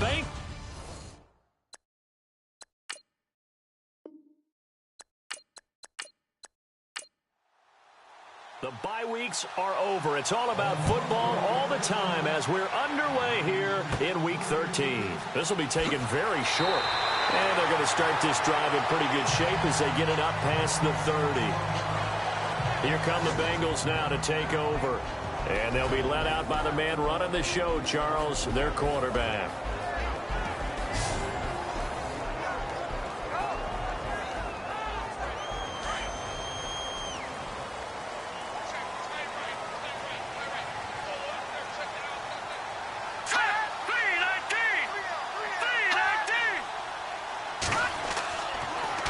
Bengals. The bye weeks are over. It's all about football all the time as we're underway here in Week 13. This will be taken very short. And they're going to start this drive in pretty good shape as they get it up past the 30. Here come the Bengals now to take over. And they'll be led out by the man running the show, Charles, their quarterback.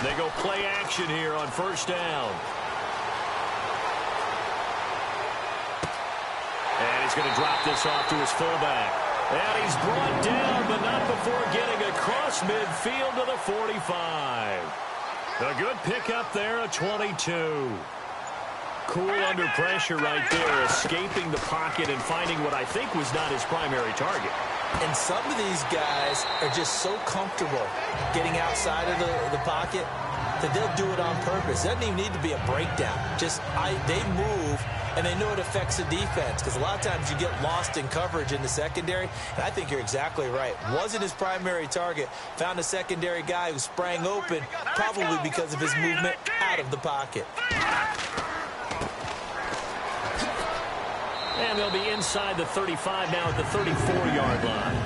They go play action here on first down. And he's going to drop this off to his fullback. And he's brought down, but not before getting across midfield to the 45. A good pickup there, a 22. Cool under pressure right there, escaping the pocket and finding what I think was not his primary target. And some of these guys are just so comfortable getting outside of the pocket that they'll do it on purpose. It doesn't even need to be a breakdown. They move, and they know it affects the defense because a lot of times you get lost in coverage in the secondary, and I think you're exactly right. Wasn't his primary target. Found a secondary guy who sprang open, probably because of his movement out of the pocket. And they'll be inside the 35 now at the 34-yard line.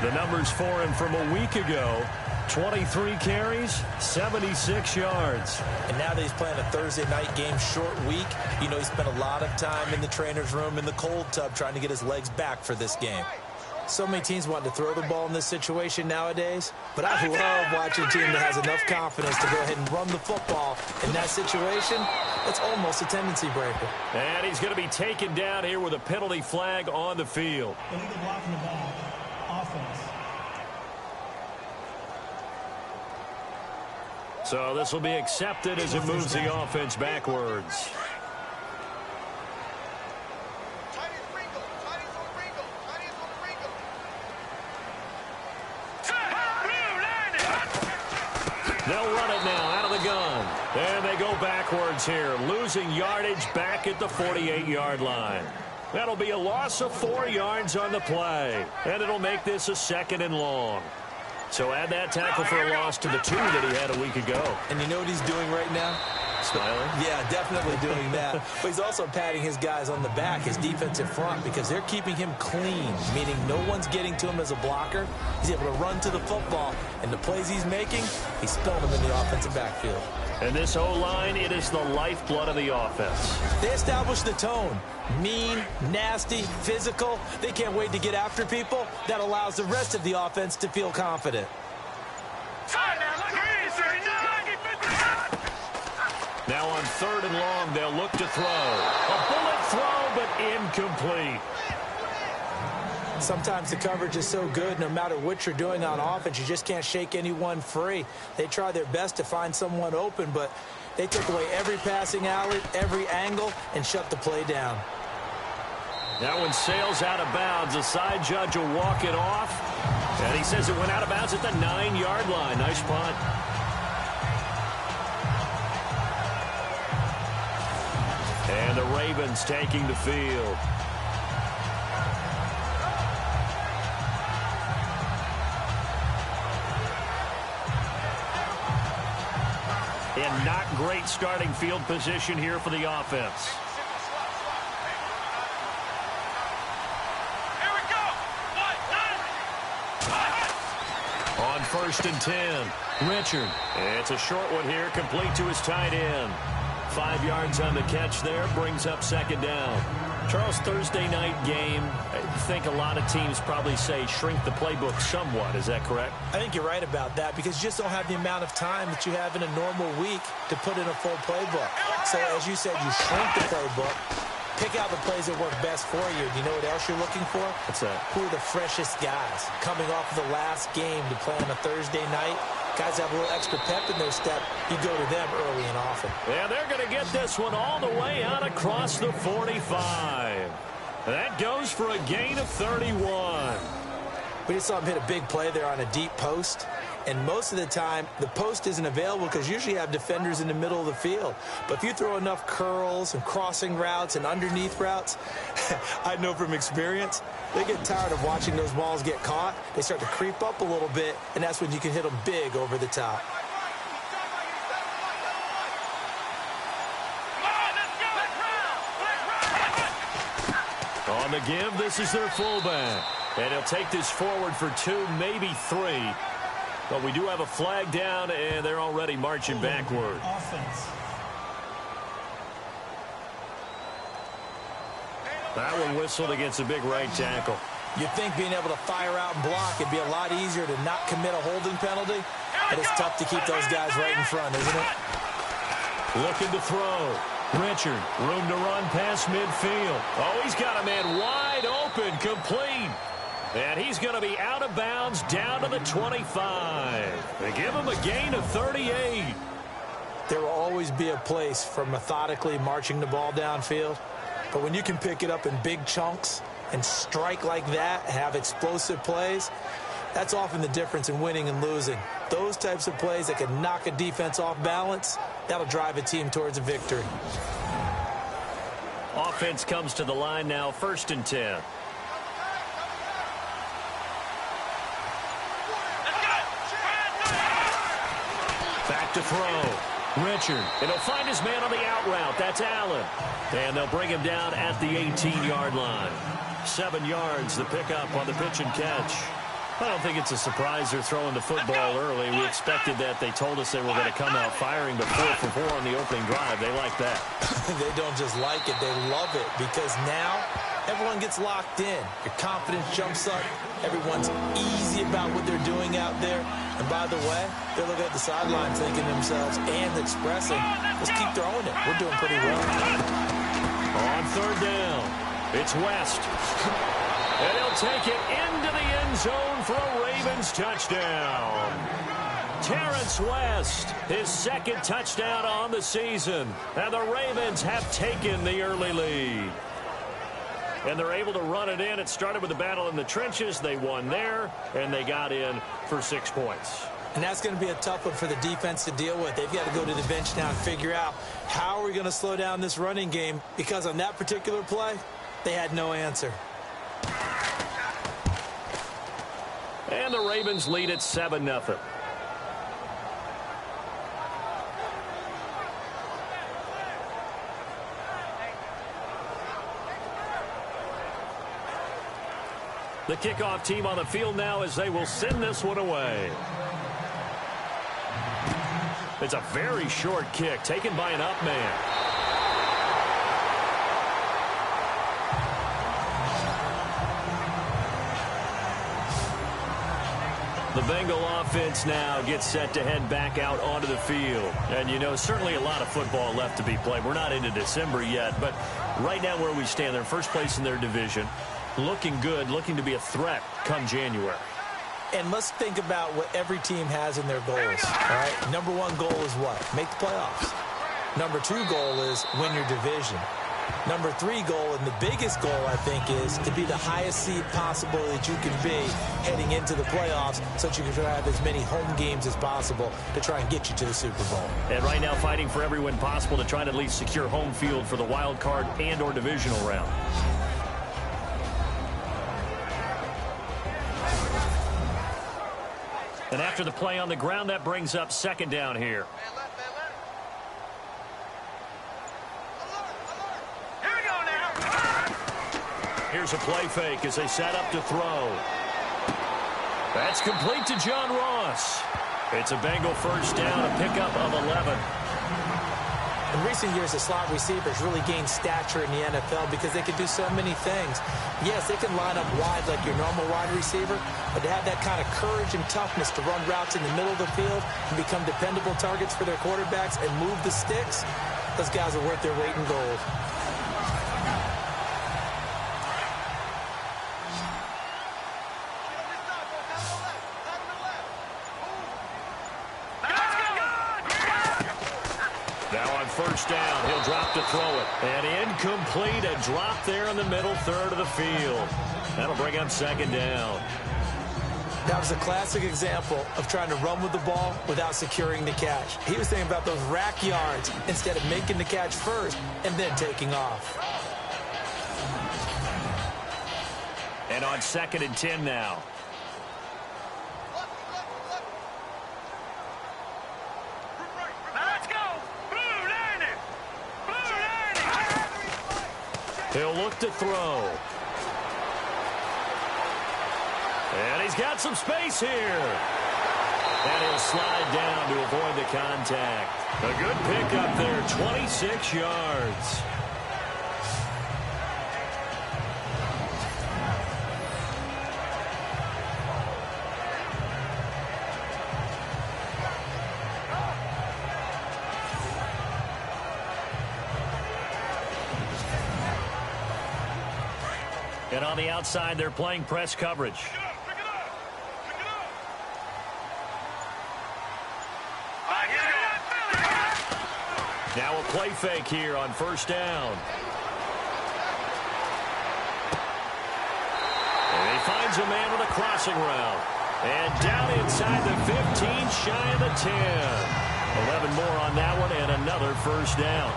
The numbers for him from a week ago, 23 carries, 76 yards. And now that he's playing a Thursday night game, short week, you know he spent a lot of time in the trainer's room in the cold tub trying to get his legs back for this game. So many teams want to throw the ball in this situation nowadays, but I love watching a team that has enough confidence to go ahead and run the football in that situation. It's almost a tendency breaker. And he's going to be taken down here with a penalty flag on the field. Illegal blocking the ball. Offense. So this will be accepted as it moves the offense backwards. They'll run it now out of the gun. And they go backwards here, losing yardage back at the 48-yard line. That'll be a loss of 4 yards on the play. And it'll make this a 2nd and long. So add that tackle for a loss to the 2 that he had a week ago. And you know what he's doing right now? Smiling? Yeah, definitely doing that. But he's also patting his guys on the back, his defensive front, because they're keeping him clean, meaning no one's getting to him as a blocker. He's able to run to the football, and the plays he's making, he's spilling them in the offensive backfield. And this O-line, it is the lifeblood of the offense. They establish the tone. Mean, nasty, physical. They can't wait to get after people. That allows the rest of the offense to feel confident. Now on 3rd and long, they'll look to throw. A bullet throw, but incomplete. Sometimes the coverage is so good, no matter what you're doing on offense, you just can't shake anyone free. They try their best to find someone open, but they took away every passing alley, every angle, and shut the play down. That one sails out of bounds. The side judge will walk it off. And he says it went out of bounds at the 9-yard line. Nice punt. And the Ravens taking the field. And not great starting field position here for the offense. Here we go. On 1st and 10, Richard. It's a short one here, complete to his tight end. 5 yards on the catch there, brings up 2nd down. Charles, Thursday night game, I think a lot of teams probably say shrink the playbook somewhat. Is that correct? I think you're right about that because you just don't have the amount of time that you have in a normal week to put in a full playbook. So, as you said, you shrink the playbook, pick out the plays that work best for you. Do you know what else you're looking for? What's that? Who are the freshest guys coming off of the last game to play on a Thursday night? Guys have a little extra pep in their step. You go to them early and often. Yeah, they're going to get this one all the way out across the 45. That goes for a gain of 31. We just saw him hit a big play there on a deep post. And most of the time, the post isn't available because usually you have defenders in the middle of the field. But if you throw enough curls and crossing routes and underneath routes, I know from experience, they get tired of watching those balls get caught. They start to creep up a little bit, and that's when you can hit them big over the top. On the give, this is their fullback. And he'll take this forward for 2, maybe 3. But we do have a flag down, and they're already marching backward. Offense. That one whistled against a big right tackle. You'd think being able to fire out and block would be a lot easier to not commit a holding penalty, but it's tough to keep those guys right in front, isn't it? Looking to throw. Richard, room to run past midfield. Oh, he's got a man wide open, complete. And he's going to be out of bounds down to the 25. They give him a gain of 38. There will always be a place for methodically marching the ball downfield. But when you can pick it up in big chunks and strike like that, have explosive plays, that's often the difference in winning and losing. Those types of plays that can knock a defense off balance, that'll drive a team towards a victory. Offense comes to the line now, 1st and 10. Back to throw. Richard. And he'll find his man on the out route. That's Allen. And they'll bring him down at the 18-yard line. 7 yards, the pickup on the pitch and catch. I don't think it's a surprise they're throwing the football early. We expected that. They told us they were going to come out firing, but 4 for 4 on the opening drive. They like that. They don't just like it, they love it, because now everyone gets locked in. Your confidence jumps up. Everyone's easy about what they're doing out there. And by the way, they're looking at the sideline thinking to themselves and expressing, let's keep throwing it. We're doing pretty well. On 3rd down, it's West. And he'll take it into the end zone for a Ravens touchdown. Terrence West, his 2nd touchdown on the season. And the Ravens have taken the early lead. And they're able to run it in. It started with a battle in the trenches. They won there, and they got in for 6 points. And that's going to be a tough one for the defense to deal with. They've got to go to the bench now and figure out how are we going to slow down this running game, because on that particular play, they had no answer. And the Ravens lead at 7-0. The kickoff team on the field now as they will send this one away. It's a very short kick taken by an up man. The Bengal offense now gets set to head back out onto the field. And, you know, certainly a lot of football left to be played. We're not into December yet, but right now where we stand, they're first place in their division. Looking good, looking to be a threat come January. And let's think about what every team has in their goals. All right, number 1 goal is what? Make the playoffs. Number 2 goal is win your division. Number 3 goal, and the biggest goal, I think, is to be the highest seed possible that you can be heading into the playoffs so that you can have as many home games as possible to try and get you to the Super Bowl. And right now fighting for every win possible to try and at least secure home field for the wild card and or divisional round. And after the play on the ground, that brings up 2nd down here. Here's a play fake as they set up to throw. That's complete to John Ross. It's a Bengal 1st down, a pickup of 11. In recent years, the slot receivers really gained stature in the NFL because they can do so many things. Yes, they can line up wide like your normal wide receiver, but to have that kind of courage and toughness to run routes in the middle of the field and become dependable targets for their quarterbacks and move the sticks, those guys are worth their weight in gold. First down, he'll drop to throw it. And incomplete, a drop there in the middle 3rd of the field. That'll bring up 2nd down. That was a classic example of trying to run with the ball without securing the catch. He was thinking about those rack yards instead of making the catch first and then taking off. And on 2nd and 10 now. Let's go. Blue Lightning. Blue Lightning. He'll look to throw. And he's got some space here. And he'll slide down to avoid the contact. A good pickup there, 26 yards. And on the outside, they're playing press coverage. Now a play fake here on 1st down. And he finds a man with a crossing route. And down inside the 15, shy of the 10. 11 more on that one and another 1st down.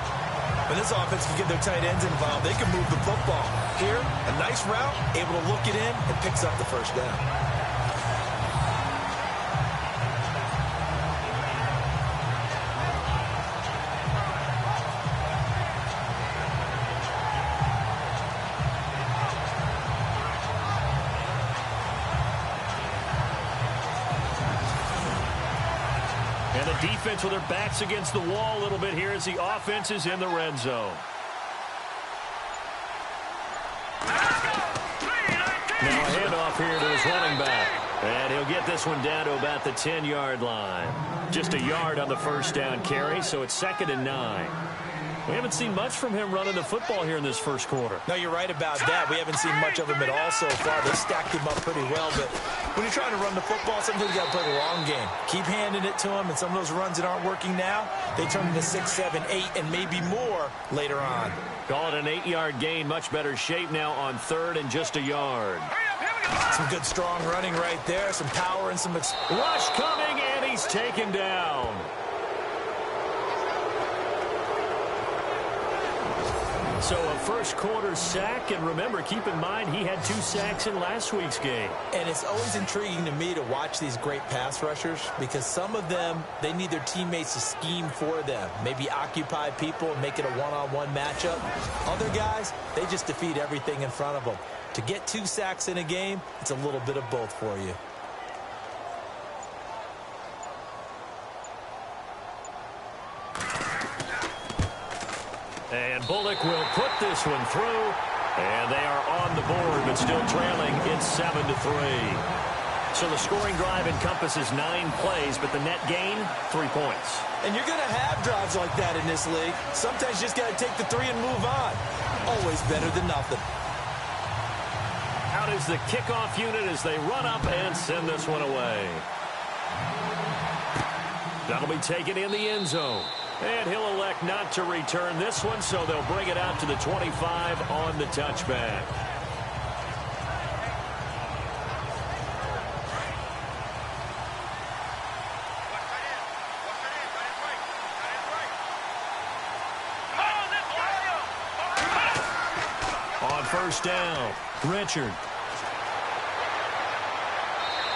When this offense can get their tight ends involved, they can move the football. Here, a nice route, able to look it in, and picks up the 1st down. And the defense with their backs against the wall a little bit here as the offense is in the red zone. Now a handoff here to his running back. And he'll get this one down to about the 10-yard line. Just a yard on the 1st down carry, so it's 2nd and 9. We haven't seen much from him running the football here in this 1st quarter. No, you're right about that. We haven't seen much of him at all so far. They stacked him up pretty well, but when you're trying to run the football, sometimes you got to play the long game. Keep handing it to him, and some of those runs that aren't working now, they turn into 6, 7, 8, and maybe more later on. Call it an 8-yard gain. Much better shape now on 3rd and just a yard. Some good strong running right there, some power and some... Rush coming, and he's taken down. So a 1st quarter sack, and remember, keep in mind, he had 2 sacks in last week's game. And it's always intriguing to me to watch these great pass rushers because some of them, they need their teammates to scheme for them. Maybe occupy people and make it a one-on-one matchup. Other guys, they just defeat everything in front of them. To get 2 sacks in a game, it's a little bit of both for you. And Bullock will put this one through. And they are on the board, but still trailing. It's 7-3. So the scoring drive encompasses 9 plays, but the net gain, 3 points. And you're going to have drives like that in this league. Sometimes you just got to take the 3 and move on. Always better than nothing. Out is the kickoff unit as they run up and send this one away. That'll be taken in the end zone. And he'll elect not to return this one, so they'll bring it out to the 25 on the touchback. On 1st down, Richard.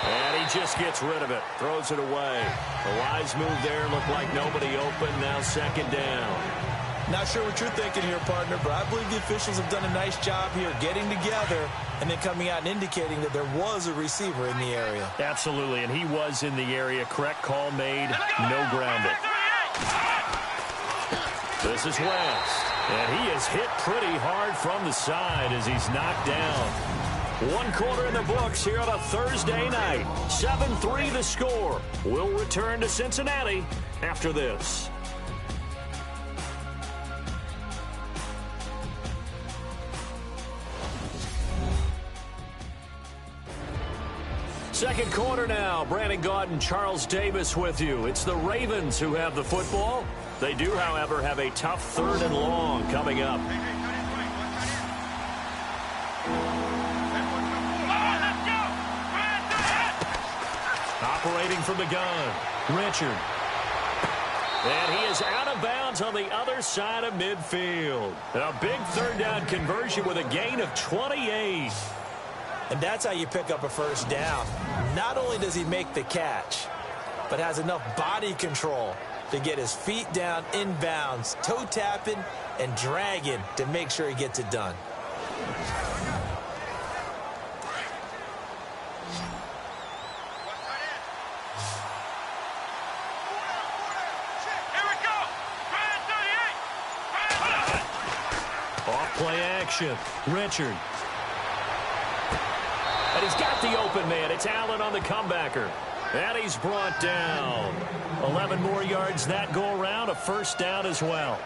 And he just gets rid of it, throws it away. A wise move there, looked like nobody open, now 2nd down. Not sure what you're thinking here, partner, but I believe the officials have done a nice job here getting together and then coming out and indicating that there was a receiver in the area. Absolutely, and he was in the area. Correct call made, no grounding. This is West, and he is hit pretty hard from the side as he's knocked down. 1 quarter in the books here on a Thursday night. 7-3 the score. We'll return to Cincinnati after this. Second quarter now. Brandon Gaudin and Charles Davis with you. It's the Ravens who have the football. They do, however, have a tough 3rd and long coming up. Operating from the gun, Richard. And he is out of bounds on the other side of midfield. A big third down conversion with a gain of 28. And that's how you pick up a first down. Not only does he make the catch, but has enough body control to get his feet down inbounds, toe tapping and dragging to make sure he gets it done. Play action. Richard. And he's got the open man. It's Allen on the comebacker. And he's brought down. 11 more yards that go around. A first down as well.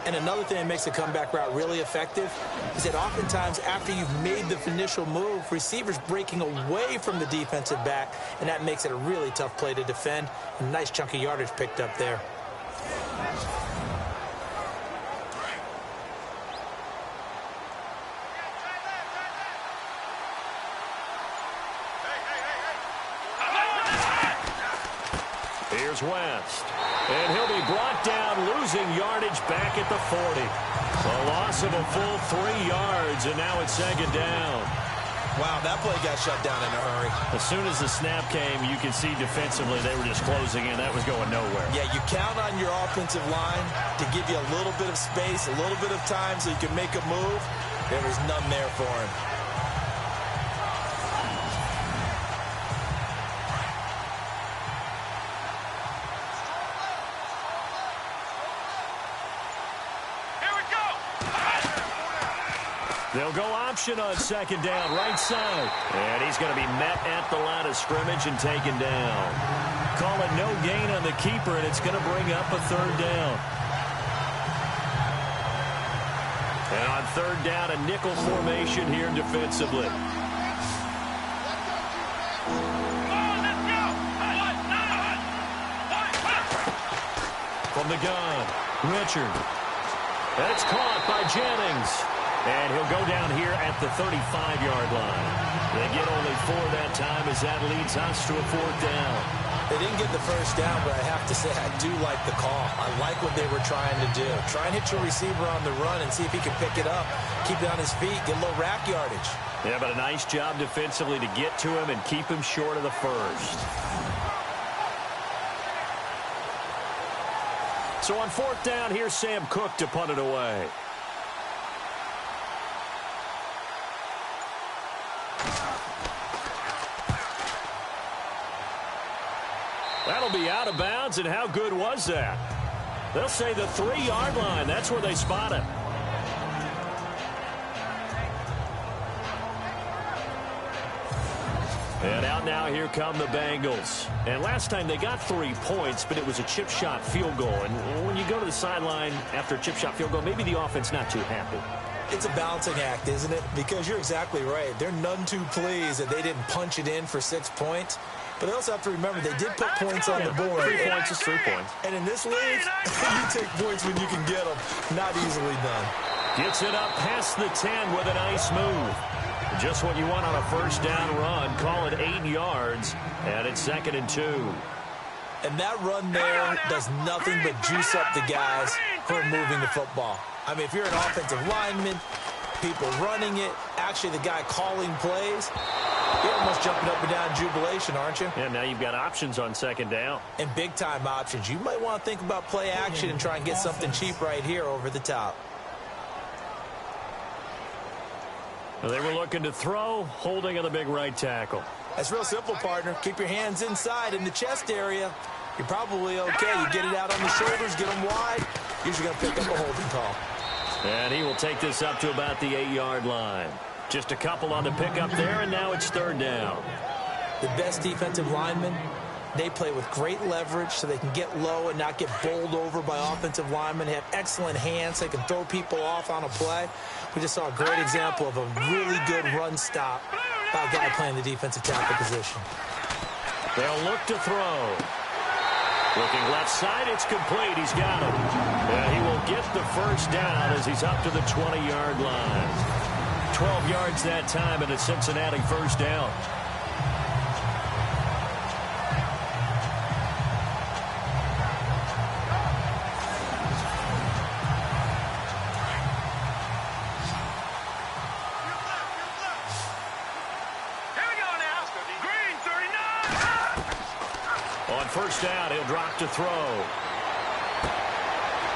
And another thing that makes the comeback route really effective is that oftentimes after you've made the initial move, receivers breaking away from the defensive back, and that makes it a really tough play to defend. A nice chunk of yardage picked up there. Here's West. And he'll be brought down, losing yardage back at the 40. A loss of a full 3 yards, and now it's second down. Wow, that play got shut down in a hurry. As soon as the snap came, you could see defensively they were just closing in. That was going nowhere. Yeah, you count on your offensive line to give you a little bit of space, a little bit of time so you can make a move. There was none there for him. They'll go option on second down, right side. And he's going to be met at the line of scrimmage and taken down. Call it no gain on the keeper, and it's going to bring up a third down. And on third down, a nickel formation here defensively. From the gun, Richard. That's caught by Jennings. And he'll go down here at the 35-yard line. They get only 4 that time as that leads us to a fourth down. They didn't get the first down, but I have to say I do like the call. I like what they were trying to do. Try and hit your receiver on the run and see if he can pick it up, keep it on his feet, get a little rack yardage. Yeah, but a nice job defensively to get to him and keep him short of the first. So on fourth down, here's Sam Cook to punt it away. That'll be out of bounds, and how good was that? They'll say the 3-yard line. That's where they spot it. And out now, here come the Bengals. And last time they got 3 points, but it was a chip shot field goal. And when you go to the sideline after a chip shot field goal, maybe the offense not too happy. It's a balancing act, isn't it? Because you're exactly right. They're none too pleased that they didn't punch it in for 6 points. But they also have to remember they did put points on the board. 3 points is 3 points. And in this league, you take points when you can get them. Not easily done. Gets it up past the 10 with a nice move. Just what you want on a first down run. Call it 8 yards, and it's 2nd and 2. And that run there does nothing but juice up the guys who are moving the football. I mean, if you're an offensive lineman, people running it, actually the guy calling plays, you're almost jumping up and down in jubilation, aren't you? Yeah, now you've got options on second down. And big-time options. You might want to think about play action and try and get something cheap right here over the top. Well, they were looking to throw, holding on the big right tackle. That's real simple, partner. Keep your hands inside in the chest area. You're probably okay. You get it out on the shoulders, get them wide. Usually going to pick up a holding call. And he will take this up to about the 8-yard line. Just a couple on the pickup there, and now it's third down. The best defensive linemen, they play with great leverage so they can get low and not get bowled over by offensive linemen. They have excellent hands. So they can throw people off on a play. We just saw a great example of a really good run stop by a guy playing the defensive tackle position. They'll look to throw. Looking left side, it's complete. He's got him. And he will get the first down as he's up to the 20-yard line. 12 yards that time, and a Cincinnati first down. first down. He'll drop to throw.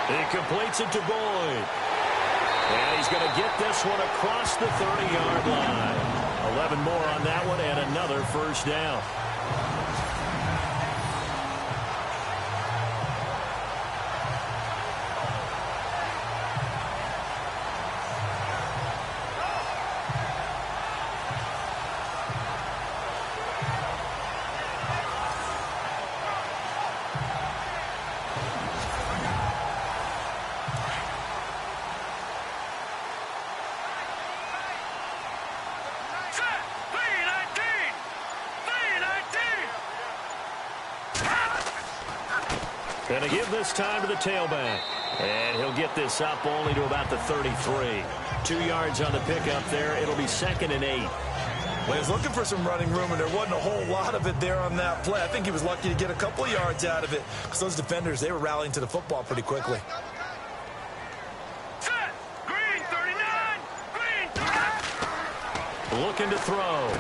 He completes it to Boyd. And he's going to get this one across the 30-yard line. 11 more on that one and another first down. Going to give this time to the tailback. And he'll get this up only to about the 33. 2 yards on the pickup there. It'll be 2nd and 8. Well, he was looking for some running room, and there wasn't a whole lot of it there on that play. I think he was lucky to get a couple of yards out of it because those defenders, they were rallying to the football pretty quickly. Set. Green 39. Green 39. Looking to throw.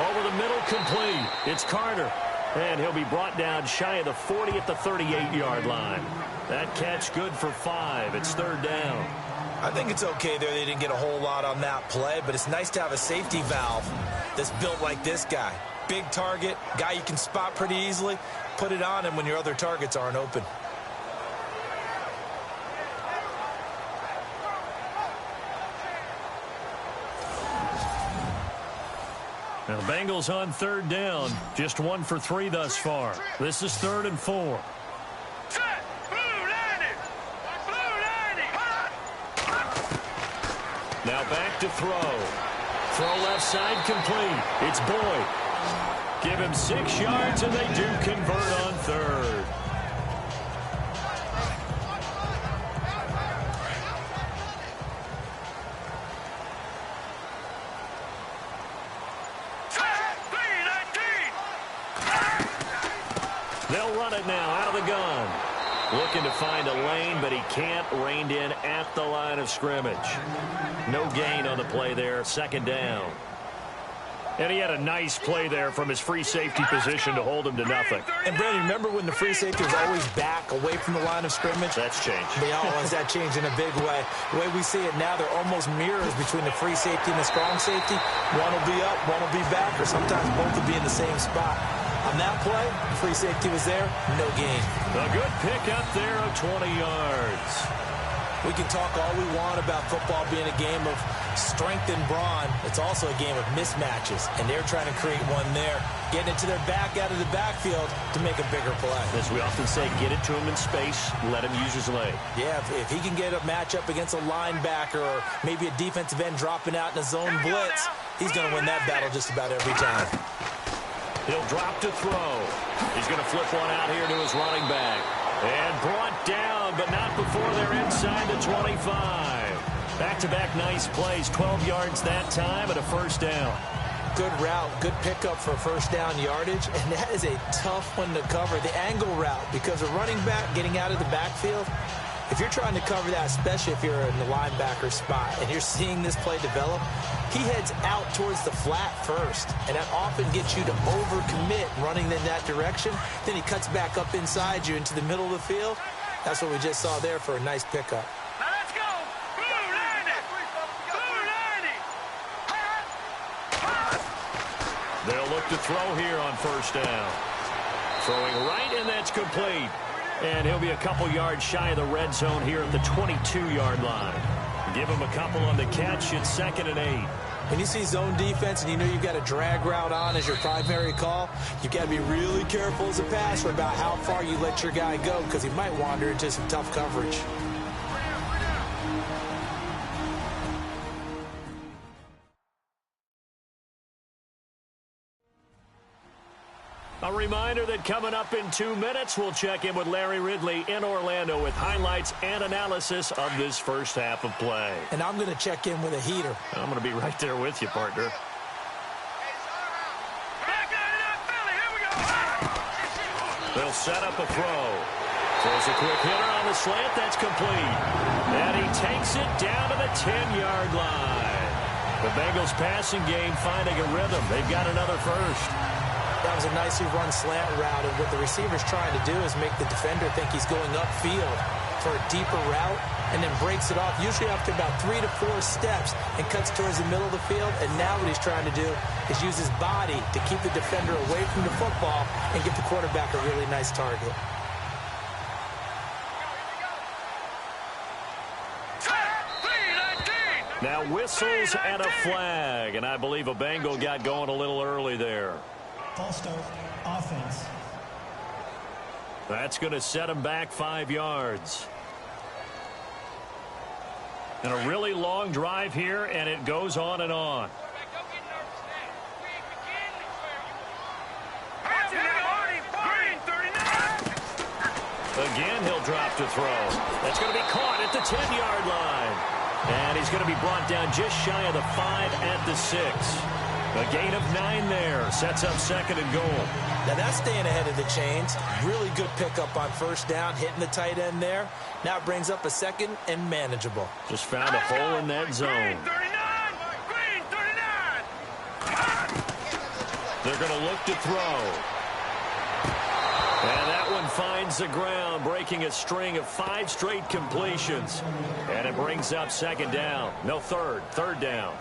Over the middle, complete. It's Carter. And he'll be brought down shy of the 40 at the 38-yard line. That catch good for 5. It's 3rd down. I think it's okay there. They didn't get a whole lot on that play, but it's nice to have a safety valve that's built like this guy. Big target, guy you can spot pretty easily. Put it on him when your other targets aren't open. Now the Bengals on 3rd down. Just 1 for 3 thus far. This is 3rd and 4. Set. Blue 90. Blue 90. Now back to throw. Throw left side complete. It's Boyd. Give him 6 yards, and they do convert on 3rd. They'll run it now out of the gun. Looking to find a lane, but he can't. Reined in at the line of scrimmage. No gain on the play there. 2nd down. And he had a nice play there from his free safety position to hold him to nothing. And, Brandon, remember when the free safety was always back away from the line of scrimmage? That's changed. They always that changed in a big way. The way we see it now, they're almost mirrors between the free safety and the strong safety. One will be up, one will be back, or sometimes both will be in the same spot. On that play, free safety was there, no gain. A good pickup there of 20 yards. We can talk all we want about football being a game of strength and brawn. It's also a game of mismatches, and they're trying to create one there, getting it to their back out of the backfield to make a bigger play. As we often say, get it to him in space, let him use his leg. Yeah, if he can get a matchup against a linebacker or maybe a defensive end dropping out in a zone blitz, he's going to win that battle just about every time. He'll drop to throw. He's going to flip one out here to his running back. And brought down, but not before they're inside the 25. Back-to-back nice plays. 12 yards that time and a first down. Good route, good pickup for first down yardage, and that is a tough one to cover. The angle route, because a running back getting out of the backfield, if you're trying to cover that, especially if you're in the linebacker spot and you're seeing this play develop, he heads out towards the flat first, and that often gets you to overcommit running in that direction. Then he cuts back up inside you into the middle of the field. That's what we just saw there for a nice pickup. Now let's go. Blue 90. Blue 90. They'll look to throw here on first down. Throwing right, and that's complete. And he'll be a couple yards shy of the red zone here at the 22-yard line. Give him a couple on the catch. It's 2nd and 8. When you see zone defense and you know you've got a drag route on as your primary call, you've got to be really careful as a passer about how far you let your guy go because he might wander into some tough coverage. A reminder that coming up in 2 minutes, we'll check in with Larry Ridley in Orlando with highlights and analysis of this first half of play. And I'm going to check in with a heater. I'm going to be right there with you, partner. They'll set up a throw. Throws a quick hitter on the slant. That's complete. And he takes it down to the 10-yard line. The Bengals passing game finding a rhythm. They've got another first. That was a nicely run slant route, and what the receiver's trying to do is make the defender think he's going upfield for a deeper route, and then breaks it off, usually after about 3 to 4 steps, and cuts towards the middle of the field. And now what he's trying to do is use his body to keep the defender away from the football and get the quarterback a really nice target. Now whistles and a flag, and I believe a Bengal got going a little early there. False start, offense. That's going to set him back 5 yards. And a really long drive here, and it goes on and on. Again, he'll drop to throw. That's going to be caught at the 10-yard line. And he's going to be brought down just shy of the 5 at the 6. A gain of 9 there. Sets up 2nd and goal. Now that's staying ahead of the chains. Really good pickup on first down, hitting the tight end there. Now it brings up a 2nd and manageable. Just found a hole in that zone. They're going to look to throw. And that one finds the ground, breaking a string of 5 straight completions. And it brings up 2nd down. No, third down.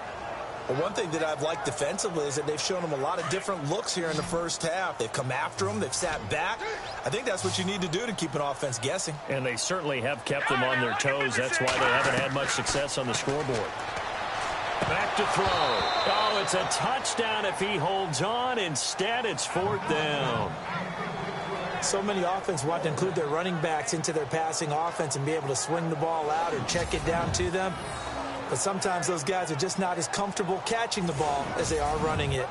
Well, one thing that I've liked defensively is that they've shown them a lot of different looks here in the first half. They've come after them. They've sat back. I think that's what you need to do to keep an offense guessing. And they certainly have kept them on their toes. That's why they haven't had much success on the scoreboard. Back to throw. Oh, it's a touchdown if he holds on. Instead, it's 4th down. So many offense want to include their running backs into their passing offense and be able to swing the ball out or check it down to them. But sometimes those guys are just not as comfortable catching the ball as they are running it.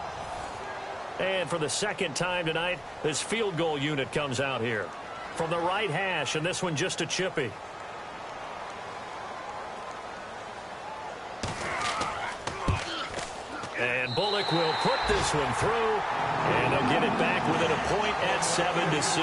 And for the 2nd time tonight, this field goal unit comes out here. From the right hash, and this one just a chippy. And Bullock will put this one through, and they'll get it back within a point at 7-6.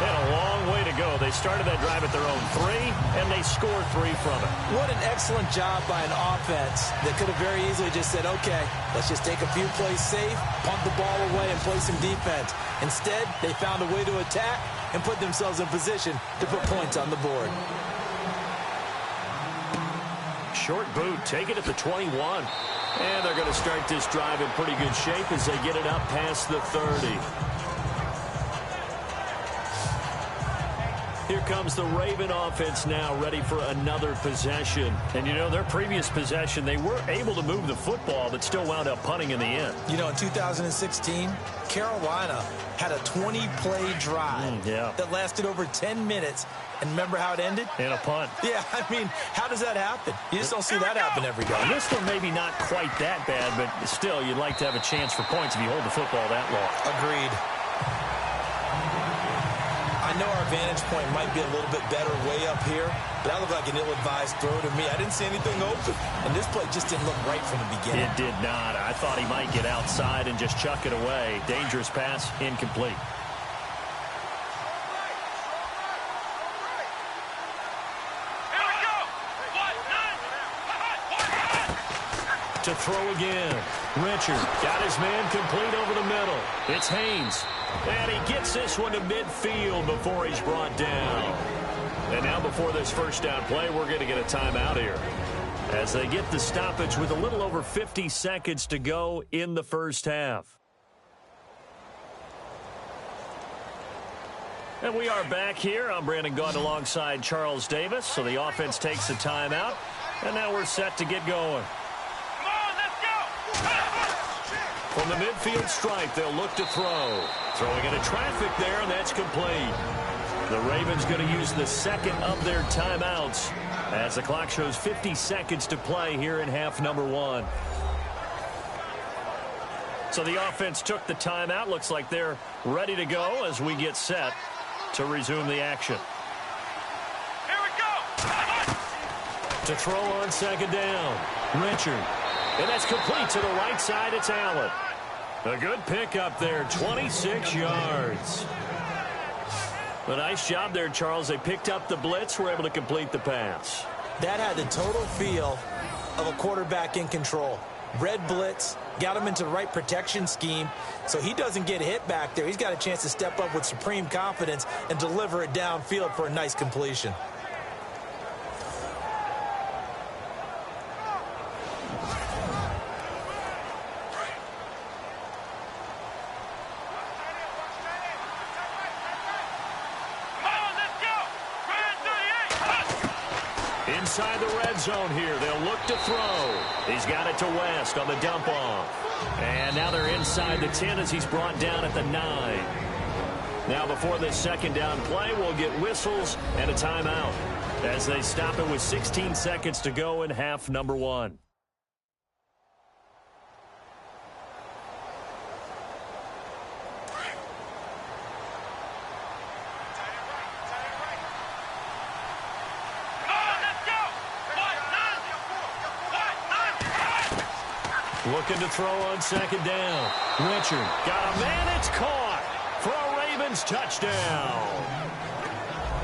They had a long way to go. They started that drive at their own 3, and they scored 3 from it. What an excellent job by an offense that could have very easily just said, okay, let's just take a few plays safe, pump the ball away, and play some defense. Instead, they found a way to attack and put themselves in position to put points on the board. Short boot, take it at the 21. And they're going to start this drive in pretty good shape as they get it up past the 30. Here comes the Raven offense now, ready for another possession. And, you know, their previous possession, they were able to move the football, but still wound up punting in the end. You know, in 2016, Carolina had a 20-play drive that lasted over 10 minutes. And remember how it ended? And a punt. Yeah, I mean, how does that happen? You just don't see that happen every day. This one maybe not quite that bad, but still, you'd like to have a chance for points if you hold the football that long. Agreed. I know our vantage point might be a little bit better way up here, but that looked like an ill-advised throw to me. I didn't see anything open, and this play just didn't look right from the beginning. It did not. I thought he might get outside and just chuck it away. Dangerous pass, incomplete. To throw again. Richard got his man complete over the middle. It's Haynes. And he gets this one to midfield before he's brought down. And now before this first down play, we're going to get a timeout here. As they get the stoppage with a little over 50 seconds to go in the first half. And we are back here. I'm Brandon Gaudin alongside Charles Davis. So the offense takes a timeout. And now we're set to get going. From the midfield stripe, they'll look to throw. Throwing into traffic there, and that's complete. The Ravens going to use the 2nd of their timeouts as the clock shows 50 seconds to play here in half number 1. So the offense took the timeout. Looks like they're ready to go as we get set to resume the action. Here we go. To throw on 2nd down. Richard. And that's complete to the right side. It's Allen. A good pickup there, 26 yards. A nice job there, Charles. They picked up the blitz, were able to complete the pass. That had the total feel of a quarterback in control. Red blitz, got him into the right protection scheme, so he doesn't get hit back there. He's got a chance to step up with supreme confidence and deliver it downfield for a nice completion. Inside the red zone here. They'll look to throw. He's got it to West on the dump off. And now they're inside the 10 as he's brought down at the 9. Now before this second down play, we'll get whistles and a timeout as they stop it with 16 seconds to go in half number 1. Looking to throw on second down. Richard got him, and it's caught for a Ravens touchdown.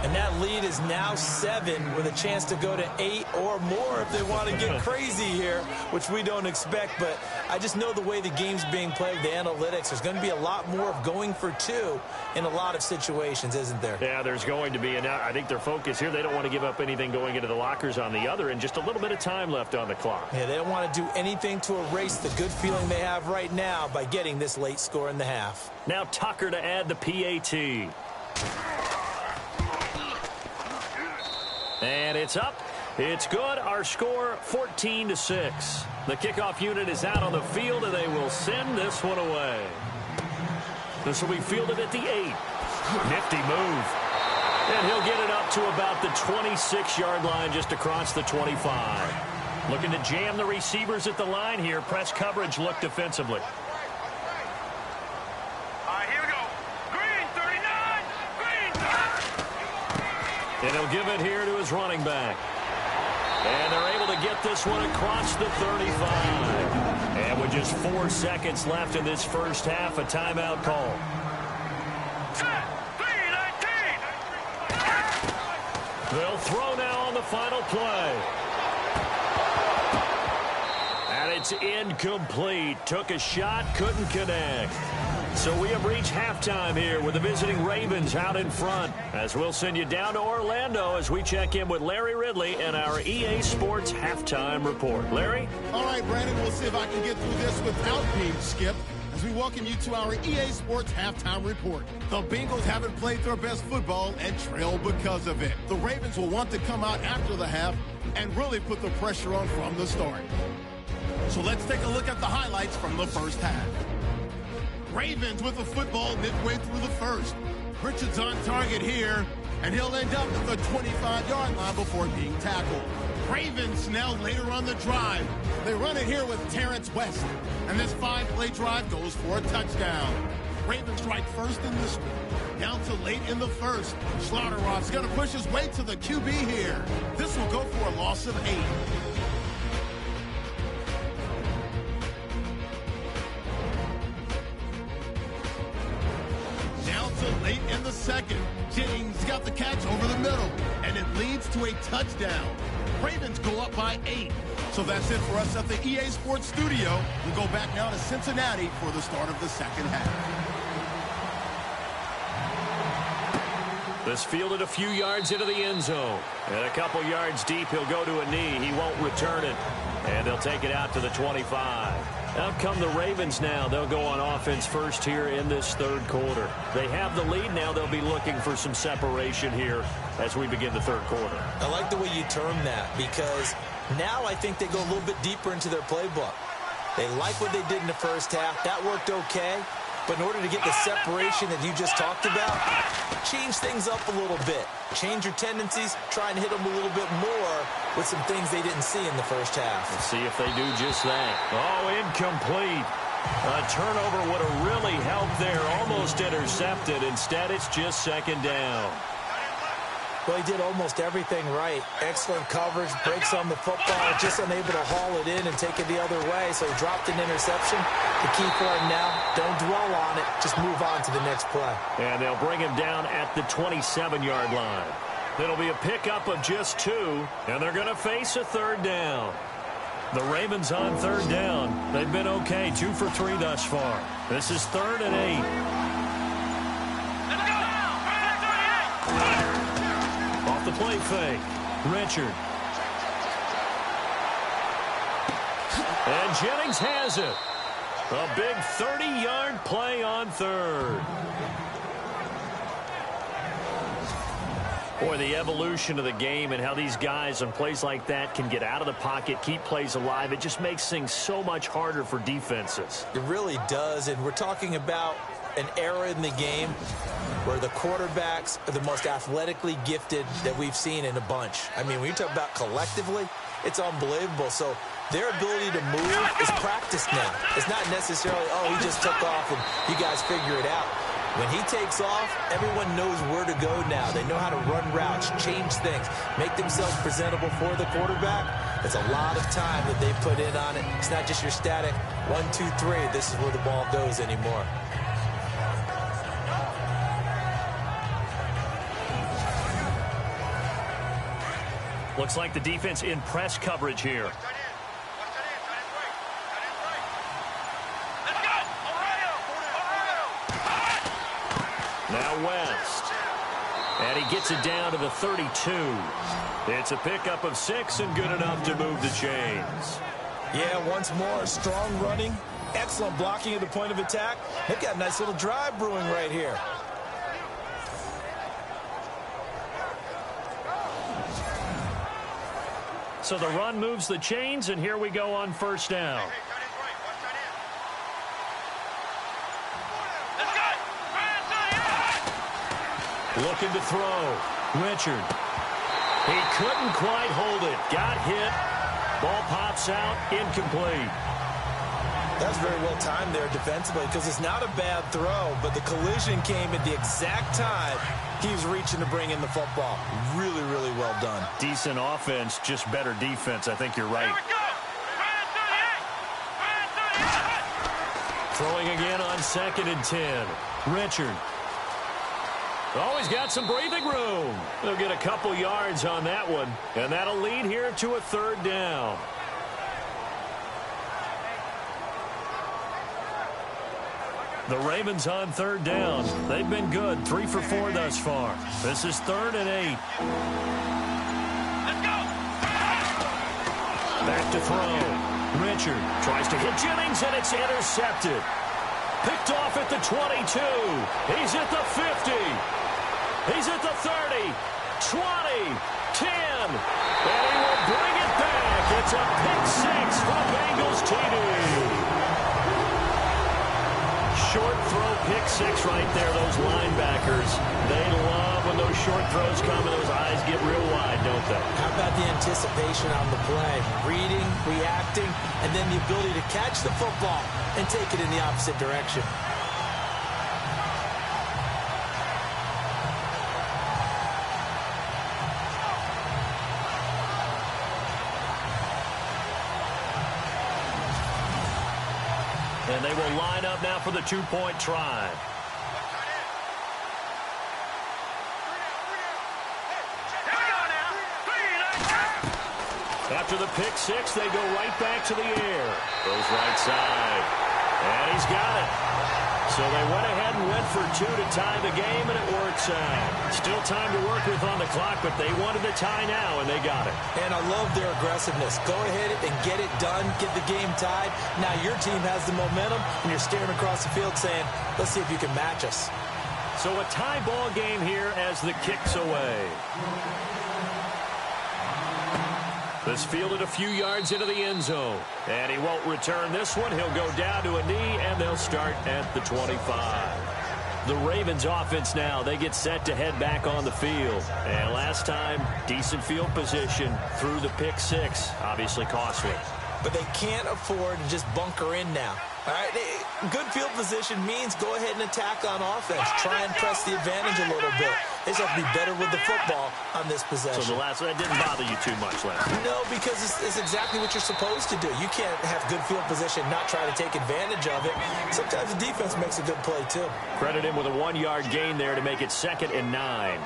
And that lead is now 7 with a chance to go to 8 or more if they want to get crazy here, which we don't expect. But I just know the way the game's being played, the analytics, there's going to be a lot more of going for 2 in a lot of situations, isn't there? Yeah, there's going to be. And I think their focus here, they don't want to give up anything going into the lockers on the other, and just a little bit of time left on the clock. Yeah, they don't want to do anything to erase the good feeling they have right now by getting this late score in the half. Now Tucker to add the PAT. And it's up. It's good. Our score, 14-6. The kickoff unit is out on the field, and they will send this one away. This will be fielded at the 8. Nifty move. And he'll get it up to about the 26-yard line, just across the 25. Looking to jam the receivers at the line here. Press coverage look defensively. And he'll give it here to his running back. And they're able to get this one across the 35. And with just 4 seconds left in this first half, a timeout call. They'll throw now on the final play. And it's incomplete. Took a shot, couldn't connect. So we have reached halftime here with the visiting Ravens out in front. As we'll send you down to Orlando as we check in with Larry Ridley and our EA Sports Halftime Report. Larry? All right, Brandon, we'll see if I can get through this without being skipped as we welcome you to our EA Sports Halftime Report. The Bengals haven't played their best football and trail because of it. The Ravens will want to come out after the half and really put the pressure on from the start. So let's take a look at the highlights from the first half. Ravens with the football midway through the first. Richard's on target here, and he'll end up at the 25-yard line before being tackled. Ravens now later on the drive. They run it here with Terrence West, and this 5-play drive goes for a touchdown. Ravens strike first in this one. Down to late in the first. Schlotteroff's going to push his way to the QB here. This will go for a loss of 8. Late in the second, Jennings got the catch over the middle, and it leads to a touchdown. Ravens go up by 8. So that's it for us at the EA Sports Studio. We'll go back now to Cincinnati for the start of the second half. This fielded a few yards into the end zone. And a couple yards deep, he'll go to a knee. He won't return it. And they'll take it out to the 25. Out come the Ravens now. They'll go on offense first here in this third quarter. They have the lead now. They'll be looking for some separation here as we begin the third quarter. I like the way you term that because now I think they go a little bit deeper into their playbook. They like what they did in the first half. That worked okay. But in order to get the separation that you just talked about, change things up a little bit. Change your tendencies, try and hit them a little bit more with some things they didn't see in the first half. Let's see if they do just that. Oh, incomplete. A turnover would have really helped there. Almost intercepted. Instead, it's just second down. Well, he did almost everything right. Excellent coverage, breaks on the football, just unable to haul it in and take it the other way. So he dropped an interception. The key for him now, don't dwell on it. Just move on to the next play. And they'll bring him down at the 27-yard line. It'll be a pickup of just 2, and they're going to face a third down. The Ravens on third down. They've been okay, 2 for 3 thus far. This is 3rd and 8. Off the play fake. Richard. And Jennings has it. A big 30-yard play on 3rd. Boy, the evolution of the game and how these guys on plays like that can get out of the pocket, keep plays alive, it just makes things so much harder for defenses. It really does, and we're talking about an era in the game where the quarterbacks are the most athletically gifted that we've seen in a bunch. I mean, when you talk about collectively, it's unbelievable. So their ability to move is practiced now. It's not necessarily, oh, he just took off and you guys figure it out. When he takes off, everyone knows where to go now. They know how to run routes, change things, make themselves presentable for the quarterback. It's a lot of time that they put in on it. It's not just your static 1, 2, 3. This is where the ball goes anymore. Looks like the defense in press coverage here. Now West. And he gets it down to the 32. It's a pickup of 6 and good enough to move the chains. Yeah, once more, strong running, excellent blocking at the point of attack. They've got a nice little drive brewing right here. So the run moves the chains, and here we go on first down. Looking to throw. Richard. He couldn't quite hold it. Got hit. Ball pops out. Incomplete. That's very well timed there defensively because it's not a bad throw, but the collision came at the exact time he was reaching to bring in the football. Really, really well done. Decent offense, just better defense. I think you're right. Throwing again on 2nd and 10. Richard. Oh, he's got some breathing room. They'll get a couple yards on that one, and that'll lead here to a 3rd down. The Ravens on 3rd down. They've been good, 3 for 4 thus far. This is 3rd and 8. Back to throw. Richard tries to hit Jennings, and it's intercepted. Picked off at the 22. He's at the 50. He's at the 30, 20, 10, and he will bring it back. It's a pick 6 for Bengals TD. Short throw pick 6 right there. Those linebackers, they love when those short throws come and those eyes get real wide, don't they? How about the anticipation on the play? Reading, reacting, and then the ability to catch the football and take it in the opposite direction. And they will line up now for the 2-point try. After the pick 6, they go right back to the air. Goes right side. And he's got it. So they went ahead and went for 2 to tie the game, and it works out. Still time to work with on the clock, but they wanted the tie now, and they got it. And I love their aggressiveness. Go ahead and get it done, get the game tied. Now your team has the momentum, and you're staring across the field saying, let's see if you can match us. So a tie ball game here as the kick's away. This fielded a few yards into the end zone. And he won't return this one. He'll go down to a knee, and they'll start at the 25. The Ravens offense now, they get set to head back on the field. And last time, decent field position through the pick 6. Obviously costly. But they can't afford to just bunker in now. All right, good field position means go ahead and attack on offense. Try and press the advantage a little bit. They just have to be better with the football on this possession. So the last one, that didn't bother you too much last time? No, because it's exactly what you're supposed to do. You can't have good field position, not try to take advantage of it. Sometimes the defense makes a good play, too. Credit him with a 1-yard gain there to make it 2nd and 9.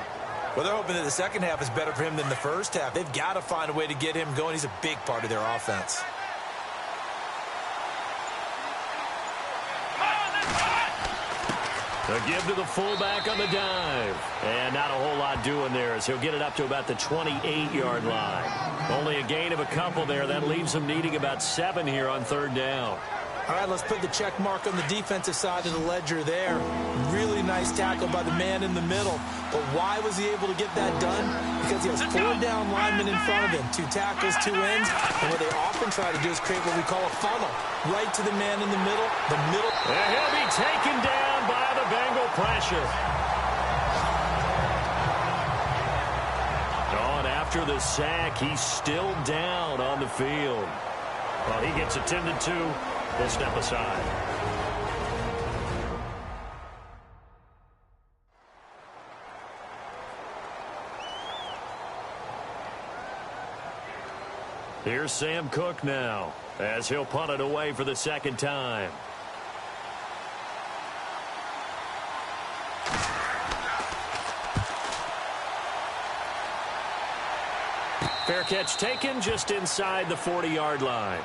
Well, they're hoping that the second half is better for him than the first half. They've got to find a way to get him going. He's a big part of their offense. A give to the fullback on the dive. And not a whole lot doing there as he'll get it up to about the 28-yard line. Only a gain of a couple there. That leaves him needing about 7 here on third down. All right, let's put the check mark on the defensive side of the ledger there. Really nice tackle by the man in the middle. But why was he able to get that done? Because he has 4 down linemen in front of him. 2 tackles, 2 ends. And what they often try to do is create what we call a funnel. Right to the man in the middle. And he'll be taken down by the Bengal pressure. On after the sack, he's still down on the field. Well, he gets attended to. We'll step aside. Here's Sam Cook now as he'll punt it away for the second time. Fair catch taken just inside the 40-yard line.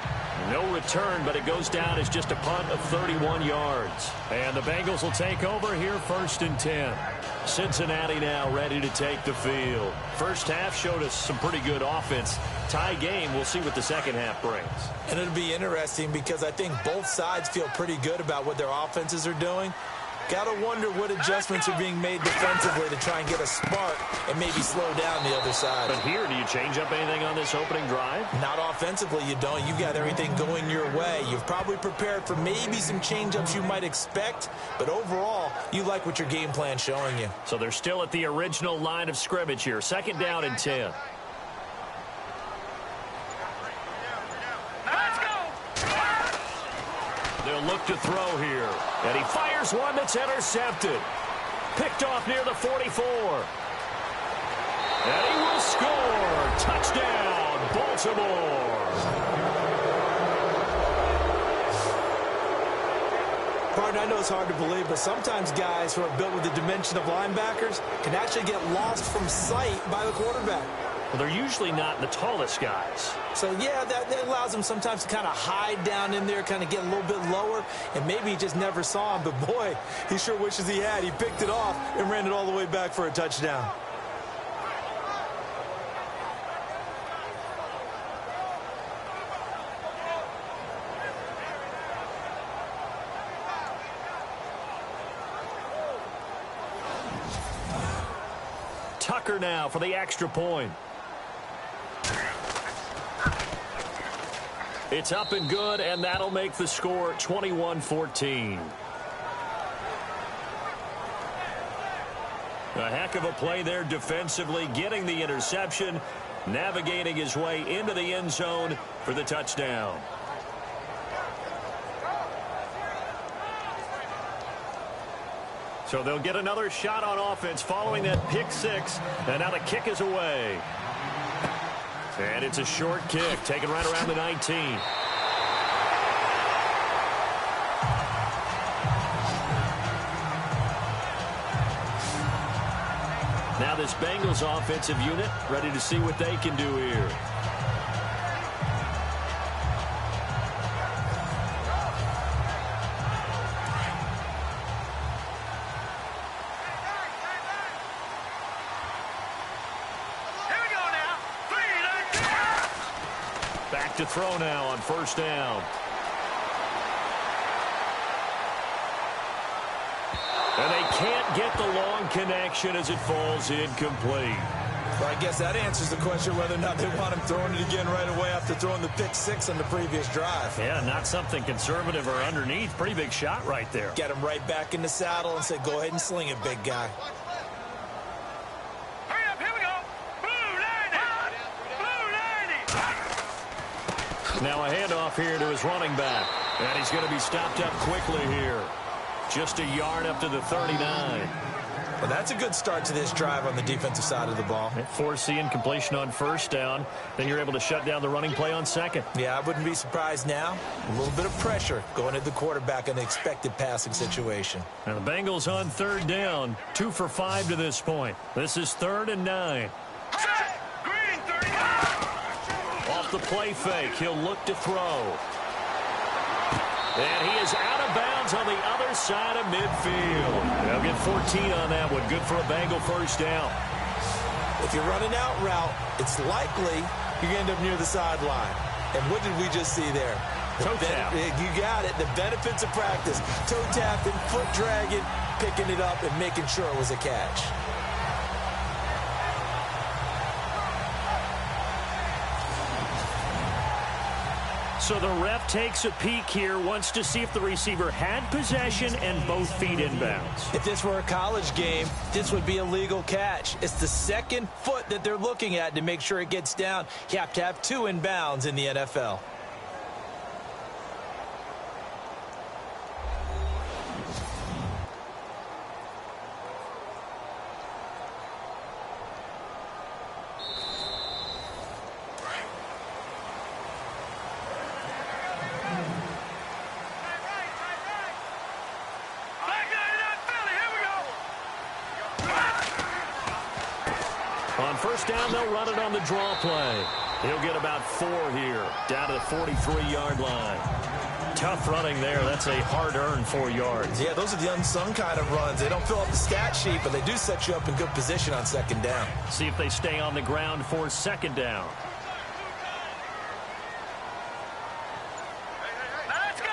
No return, but it goes down as just a punt of 31 yards. And the Bengals will take over here 1st and 10. Cincinnati now ready to take the field. First half showed us some pretty good offense. Tie game, we'll see what the second half brings. And it'll be interesting because I think both sides feel pretty good about what their offenses are doing. Got to wonder what adjustments are being made defensively to try and get a spark and maybe slow down the other side. But here, do you change up anything on this opening drive? Not offensively, you don't. You've got everything going your way. You've probably prepared for maybe some change-ups you might expect, but overall, you like what your game plan's showing you. So they're still at the original line of scrimmage here. 2nd down and 10. They'll look to throw here. And he fires one that's intercepted. Picked off near the 44. And he will score. Touchdown, Baltimore. Partner, I know it's hard to believe, but sometimes guys who are built with the dimension of linebackers can actually get lost from sight by the quarterback. Well, they're usually not the tallest guys. So, yeah, that allows them sometimes to kind of hide down in there, kind of get a little bit lower, and maybe he just never saw him. But, boy, he sure wishes he had. He picked it off and ran it all the way back for a touchdown. Tucker now for the extra point. It's up and good, and that'll make the score 21-14. A heck of a play there defensively, getting the interception, navigating his way into the end zone for the touchdown. So they'll get another shot on offense following that pick six, and now the kick is away. And it's a short kick, taken right around the 19. Now this Bengals offensive unit ready to see what they can do here. To throw now on first down. And they can't get the long connection as it falls incomplete. Well, I guess that answers the question whether or not they want him throwing it again right away after throwing the pick six on the previous drive. Yeah, not something conservative or underneath. Pretty big shot right there. Get him right back in the saddle and say, go ahead and sling it, big guy. Now a handoff here to his running back. And he's going to be stopped up quickly here. Just a yard up to the 39. Well, that's a good start to this drive on the defensive side of the ball. Force the incompletion on first down. Then you're able to shut down the running play on second. Yeah, I wouldn't be surprised now. A little bit of pressure going at the quarterback in the expected passing situation. Now the Bengals on third down. 2 for 5 to this point. This is 3rd and 9. Off the play fake, he'll look to throw. And he is out of bounds on the other side of midfield. They'll get 14 on that one. Good for a Bengal first down. If you're running out route, it's likely you're going to end up near the sideline. And what did we just see there? Toe tap. You got it. The benefits of practice. Toe tapping, foot dragging, picking it up, and making sure it was a catch. So the ref takes a peek here, wants to see if the receiver had possession and both feet inbounds. If this were a college game, this would be a legal catch. It's the second foot that they're looking at to make sure it gets down. You have to have 2 inbounds in the NFL. On first down, they'll run it on the draw play. He'll get about 4 here, down to the 43-yard line. Tough running there. That's a hard-earned 4 yards. Yeah, those are the unsung kind of runs. They don't fill up the stat sheet, but they do set you up in good position on second down. See if they stay on the ground for second down. Let's go.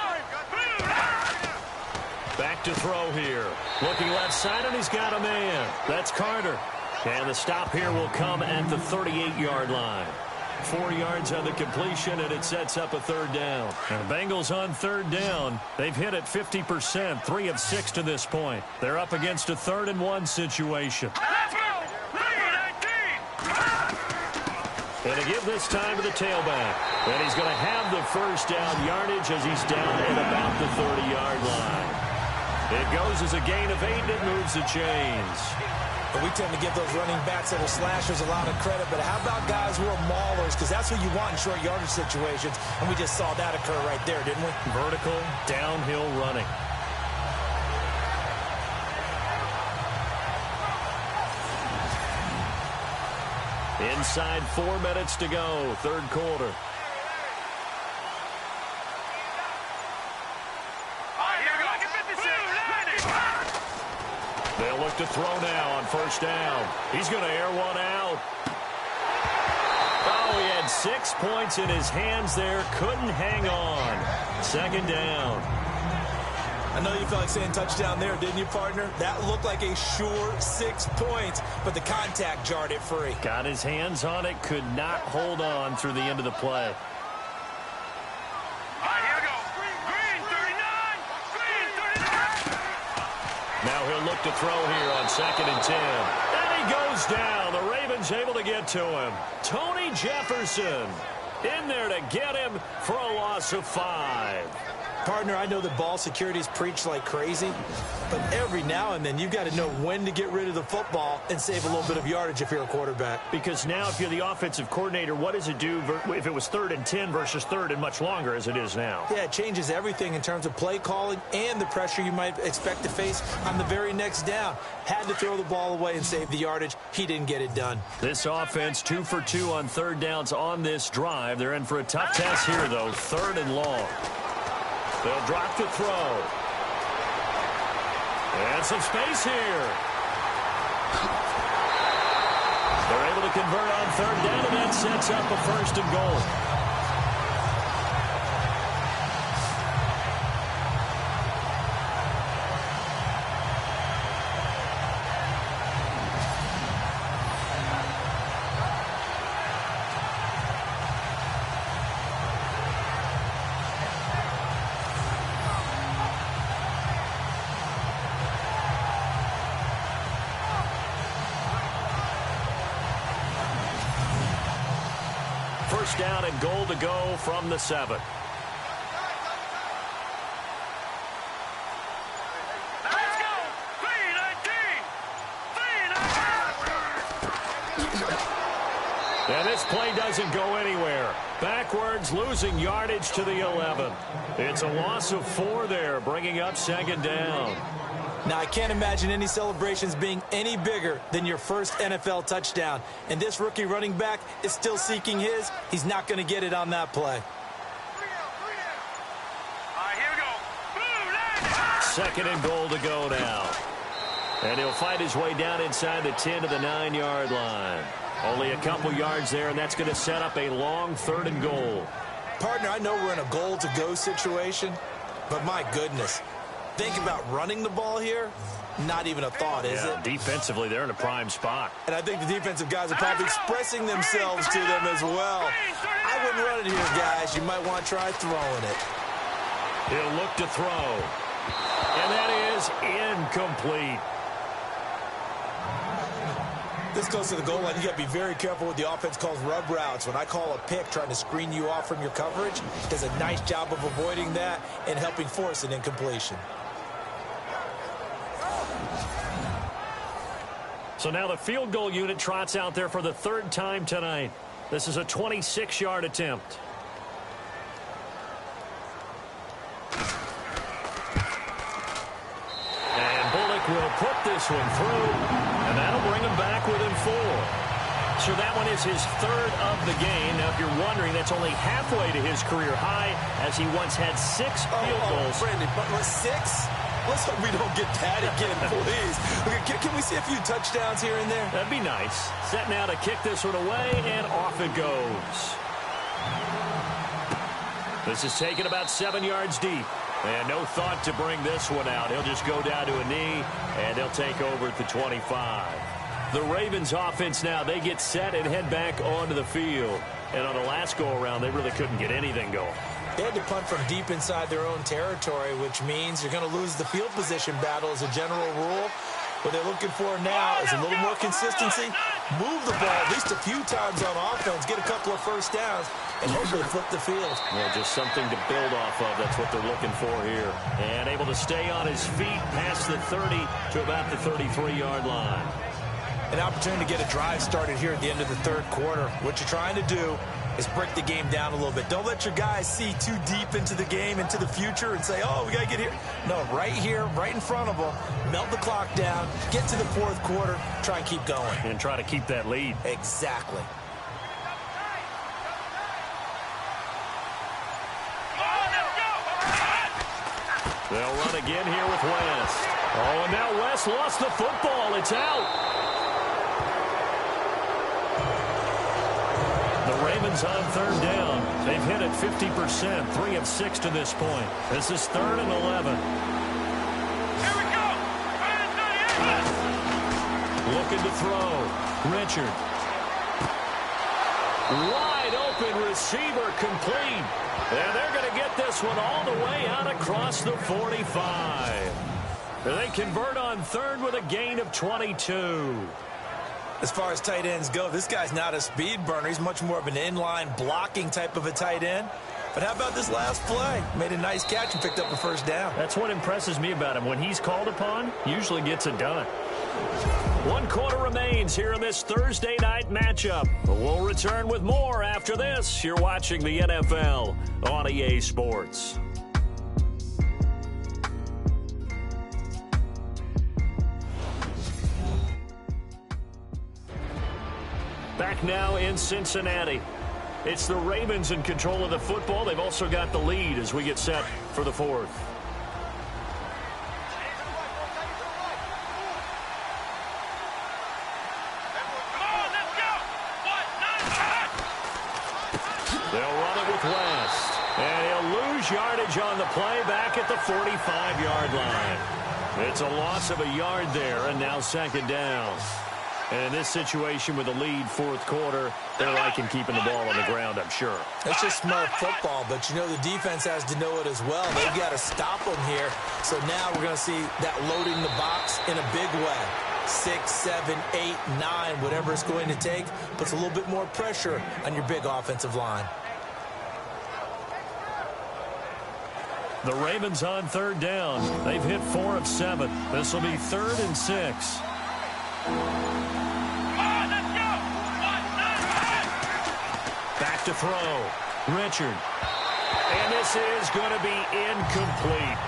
Back to throw here. Looking left side, and he's got a man. That's Carter. And the stop here will come at the 38-yard line. 4 yards on the completion, and it sets up a third down. And the Bengals on third down. They've hit it 50%, 3 of 6 to this point. They're up against a 3rd and 1 situation. Let's go. And to give this time to the tailback. And he's going to have the first down yardage as he's down at about the 30-yard line. It goes as a gain of 8, and it moves the chains. But we tend to give those running backs that are slashers a lot of credit. But how about guys who are maulers? Because that's what you want in short yardage situations. And we just saw that occur right there, didn't we? Vertical, downhill running. Inside 4 minutes to go, third quarter. They'll look to throw now on first down. He's going to air one out. Oh, he had 6 points in his hands there. Couldn't hang on. Second down. I know you felt like saying touchdown there, didn't you, partner? That looked like a sure 6 points, but the contact jarred it free. Got his hands on it. Could not hold on through the end of the play. Now he'll look to throw here on 2nd and 10. And he goes down. The Ravens able to get to him. Tony Jefferson in there to get him for a loss of 5. Partner, I know that ball security's preached like crazy, but every now and then you've got to know when to get rid of the football and save a little bit of yardage if you're a quarterback. Because now if you're the offensive coordinator, what does it do if it was 3rd and 10 versus 3rd and much longer as it is now? Yeah, it changes everything in terms of play calling and the pressure you might expect to face on the very next down. Had to throw the ball away and save the yardage. He didn't get it done. This offense 2 for 2 on third downs on this drive. They're in for a tough test here, though. 3rd and long. They'll drop the throw. And some space here. They're able to convert on 3rd down, and that sets up a 1st and goal. First down and goal to go from the 7. Let's go. 3-19. And this play doesn't go anywhere. Backwards, losing yardage to the 11. It's a loss of 4 there, bringing up 2nd down. Now, I can't imagine any celebrations being any bigger than your first NFL touchdown. And this rookie running back is still seeking his. He's not going to get it on that play. All right, here we go. 2nd and goal to go now. And he'll fight his way down inside the 10 to the 9-yard line. Only a couple yards there, and that's going to set up a long 3rd and goal. Partner, I know we're in a goal-to-go situation, but my goodness, think about running the ball here. Not even a thought, is it? Defensively, they're in a prime spot. And I think the defensive guys are probably expressing themselves to them as well. I wouldn't run it here, guys. You might want to try throwing it. He'll look to throw. And that is incomplete. This goes to the goal line. You got to be very careful with the offense calls rub routes. When I call a pick trying to screen you off from your coverage, does a nice job of avoiding that and helping force an incompletion. So now the field goal unit trots out there for the 3rd time tonight. This is a 26-yard attempt. And Bullock will put this one through, and that'll bring him back within 4. So that one is his 3rd of the game. Now, if you're wondering, that's only halfway to his career high, as he once had 6 field goals. Brandon, but 6? Let's hope we don't get that again, please. Okay, can we see a few touchdowns here and there? That'd be nice. Set now to kick this one away, and off it goes. This is taken about 7 yards deep. And no thought to bring this one out. He'll just go down to a knee, and they'll take over at the 25. The Ravens offense now, they get set and head back onto the field. And on the last go-around, they really couldn't get anything going. They had to punt from deep inside their own territory, which means you're going to lose the field position battle as a general rule. What they're looking for now is a little more consistency. Move the ball at least a few times on offense, get a couple of first downs, and hopefully flip the field. Well, just something to build off of. That's what they're looking for here. And able to stay on his feet past the 30 to about the 33-yard line. An opportunity to get a drive started here at the end of the 3rd quarter. What you're trying to do is break the game down a little bit. Don't let your guys see too deep into the game, into the future, and say, oh, we got to get here. No, right here, right in front of them, melt the clock down, get to the 4th quarter, try and keep going. And try to keep that lead. Exactly. They'll run again here with West. Oh, and now West lost the football. It's out. The Ravens on 3rd down. They've hit it 50%, 3 of 6 to this point. This is 3rd and 11. Here we go. Looking to throw. Richard. Wide open receiver complete. And they're going to get this one all the way out across the 45. They convert on 3rd with a gain of 22. As far as tight ends go, this guy's not a speed burner. He's much more of an inline blocking type of a tight end. But how about this last play? Made a nice catch and picked up a first down. That's what impresses me about him. When he's called upon, usually gets it done. 1 quarter remains here in this Thursday night matchup. We'll return with more after this. You're watching the NFL on EA Sports. Back now in Cincinnati. It's the Ravens in control of the football. They've also got the lead as we get set for the 4th. They'll run it with West. And he'll lose yardage on the play back at the 45-yard line. It's a loss of a yard there, and now 2nd down. And in this situation with the lead 4th quarter, they're liking keeping the ball on the ground, I'm sure. It's just smart football, but you know the defense has to know it as well. They've got to stop them here. So now we're going to see that loading the box in a big way. 6, 7, 8, 9, whatever it's going to take, puts a little bit more pressure on your big offensive line. The Ravens on 3rd down. They've hit 4 of 7. This will be 3rd and 6. Back to throw. Richard. And this is going to be incomplete.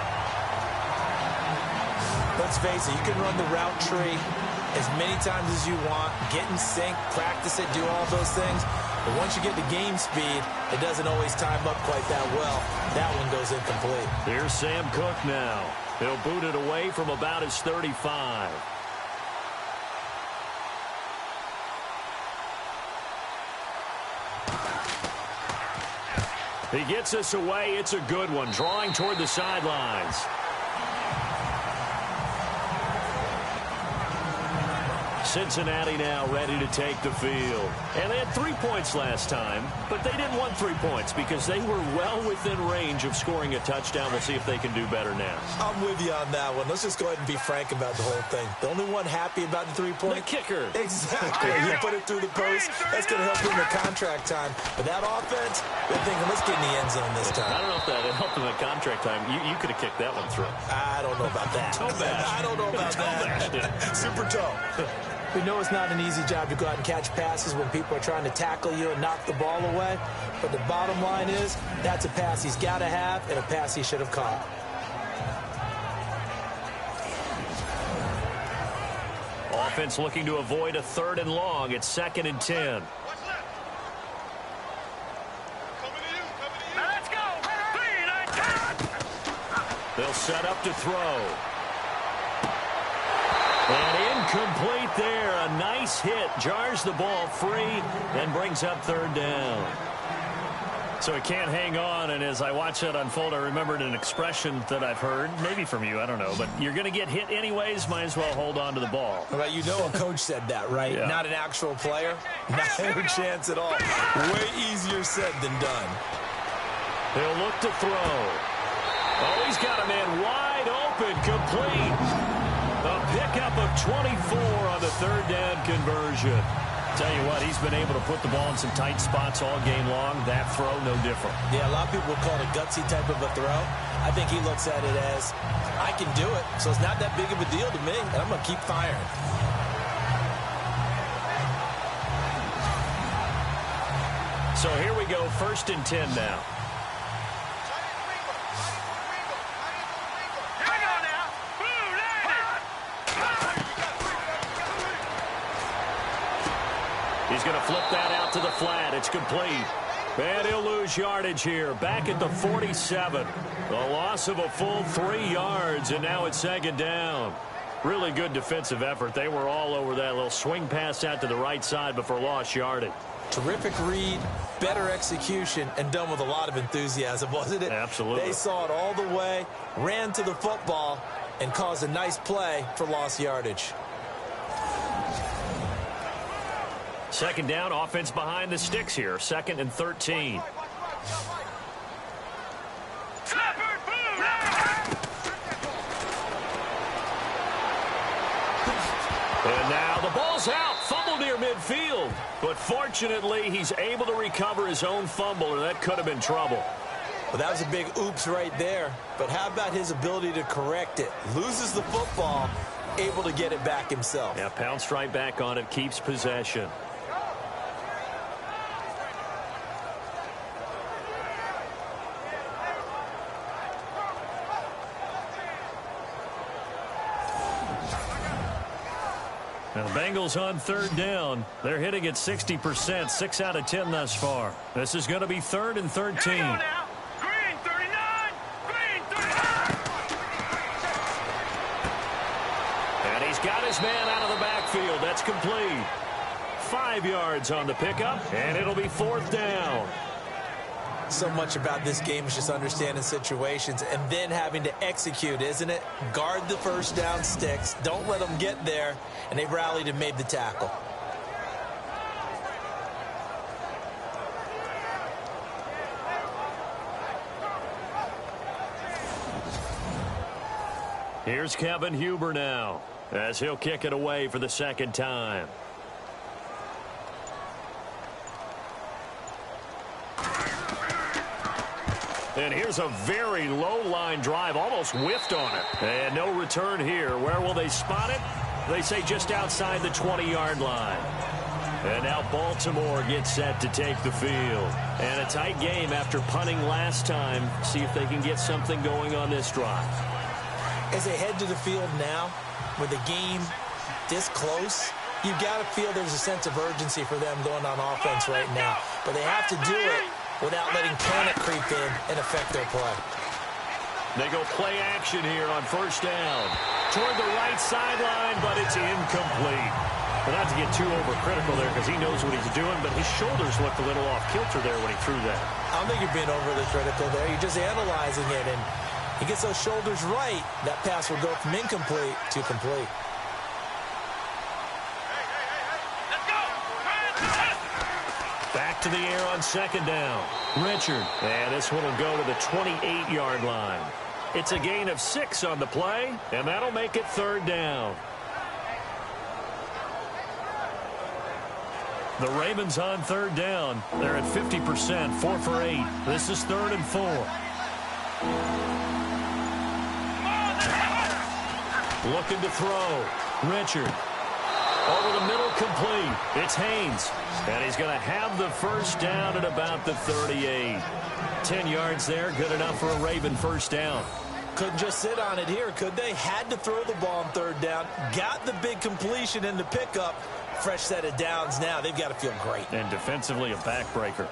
Let's face it, you can run the route tree as many times as you want, get in sync, practice it, do all those things. But once you get to game speed, it doesn't always time up quite that well. That one goes incomplete. Here's Sam Cook now. He'll boot it away from about his 35. He gets us away. It's a good one, drawing toward the sidelines. Cincinnati now ready to take the field. And they had 3 points last time, but they didn't want 3 points because they were well within range of scoring a touchdown. We'll see if they can do better now. I'm with you on that one. Let's just go ahead and be frank about the whole thing. The only one happy about the 3-point? The kicker. Exactly. You put it through the post. That's going to help him in contract time. But that offense, they're thinking, let's get in the end zone this time. I don't know if that helped him in contract time. You could have kicked that one through. I don't know about that. I don't know about that. Super toe. We know it's not an easy job to go out and catch passes when people are trying to tackle you and knock the ball away. But the bottom line is, that's a pass he's got to have and a pass he should have caught. Offense looking to avoid a 3rd and long. It's 2nd and 10. Let's go. They'll set up to throw. And incomplete there. A nice hit. Jars the ball free and brings up 3rd down. So he can't hang on, and as I watch that unfold, I remembered an expression that I've heard, maybe from you, I don't know, but you're going to get hit anyways, might as well hold on to the ball. Well, you know a coach said that, right? Yeah. Not an actual player. Not a chance at all. Way easier said than done. He'll look to throw. Oh, he's got a man wide open, complete. A pickup of 24 on the 3rd down conversion. Tell you what, he's been able to put the ball in some tight spots all game long. That throw, no different. Yeah, a lot of people would call it a gutsy type of a throw. I think he looks at it as, I can do it, so it's not that big of a deal to me, and I'm going to keep firing. So here we go, 1st and 10 now. He's going to flip that out to the flat. It's complete. And he'll lose yardage here. Back at the 47. A loss of a full 3 yards, and now it's 2nd down. Really good defensive effort. They were all over that little swing pass out to the right side before lost yardage. Terrific read, better execution, and done with a lot of enthusiasm, wasn't it? Absolutely. They saw it all the way, ran to the football, and caused a nice play for lost yardage. 2nd down, offense behind the sticks here. 2nd and 13. And now the ball's out. Fumble near midfield. But fortunately, he's able to recover his own fumble, or that could have been trouble. Well, that was a big oops right there. But how about his ability to correct it? Loses the football, able to get it back himself. Yeah, pounced right back on it, keeps possession. And the Bengals on 3rd down. They're hitting at 60%, 6 out of 10 thus far. This is going to be 3rd and 13. Green 39. Green 39. And he's got his man out of the backfield. That's complete. 5 yards on the pickup, and it'll be 4th down. So much about this game is just understanding situations and then having to execute, isn't it? Guard the 1st down sticks. Don't let them get there. And they rallied and made the tackle. Here's Kevin Huber now, as he'll kick it away for the 2nd time. And here's a very low line drive, almost whiffed on it. And no return here. Where will they spot it? They say just outside the 20-yard line. And now Baltimore gets set to take the field. And a tight game after punting last time. See if they can get something going on this drive. As they head to the field now, with the game this close, You've got to feel there's a sense of urgency for them going on offense right now. But they have to do it without letting panic creep in and affect their play. They go play action here on first down. Toward the right sideline, but it's incomplete. But not to get too overcritical there because he knows what he's doing, but his shoulders looked a little off kilter there when he threw that. I don't think you're being overly critical there. You're just analyzing it, and he gets those shoulders right. That pass will go from incomplete to complete. Back to the air on second down. Richard. And this one will go to the 28-yard line. It's a gain of 6 on the play, and that'll make it third down. The Ravens on third down. They're at 50%, 4 for 8. This is 3rd and 4. Looking to throw. Richard. Over the middle, complete. It's Haynes. And he's going to have the first down at about the 38. 10 yards there, good enough for a Raven first down. Couldn't just sit on it here, could they? Had to throw the ball on third down. Got the big completion in the pickup. Fresh set of downs now. They've got to feel great. And defensively, a backbreaker.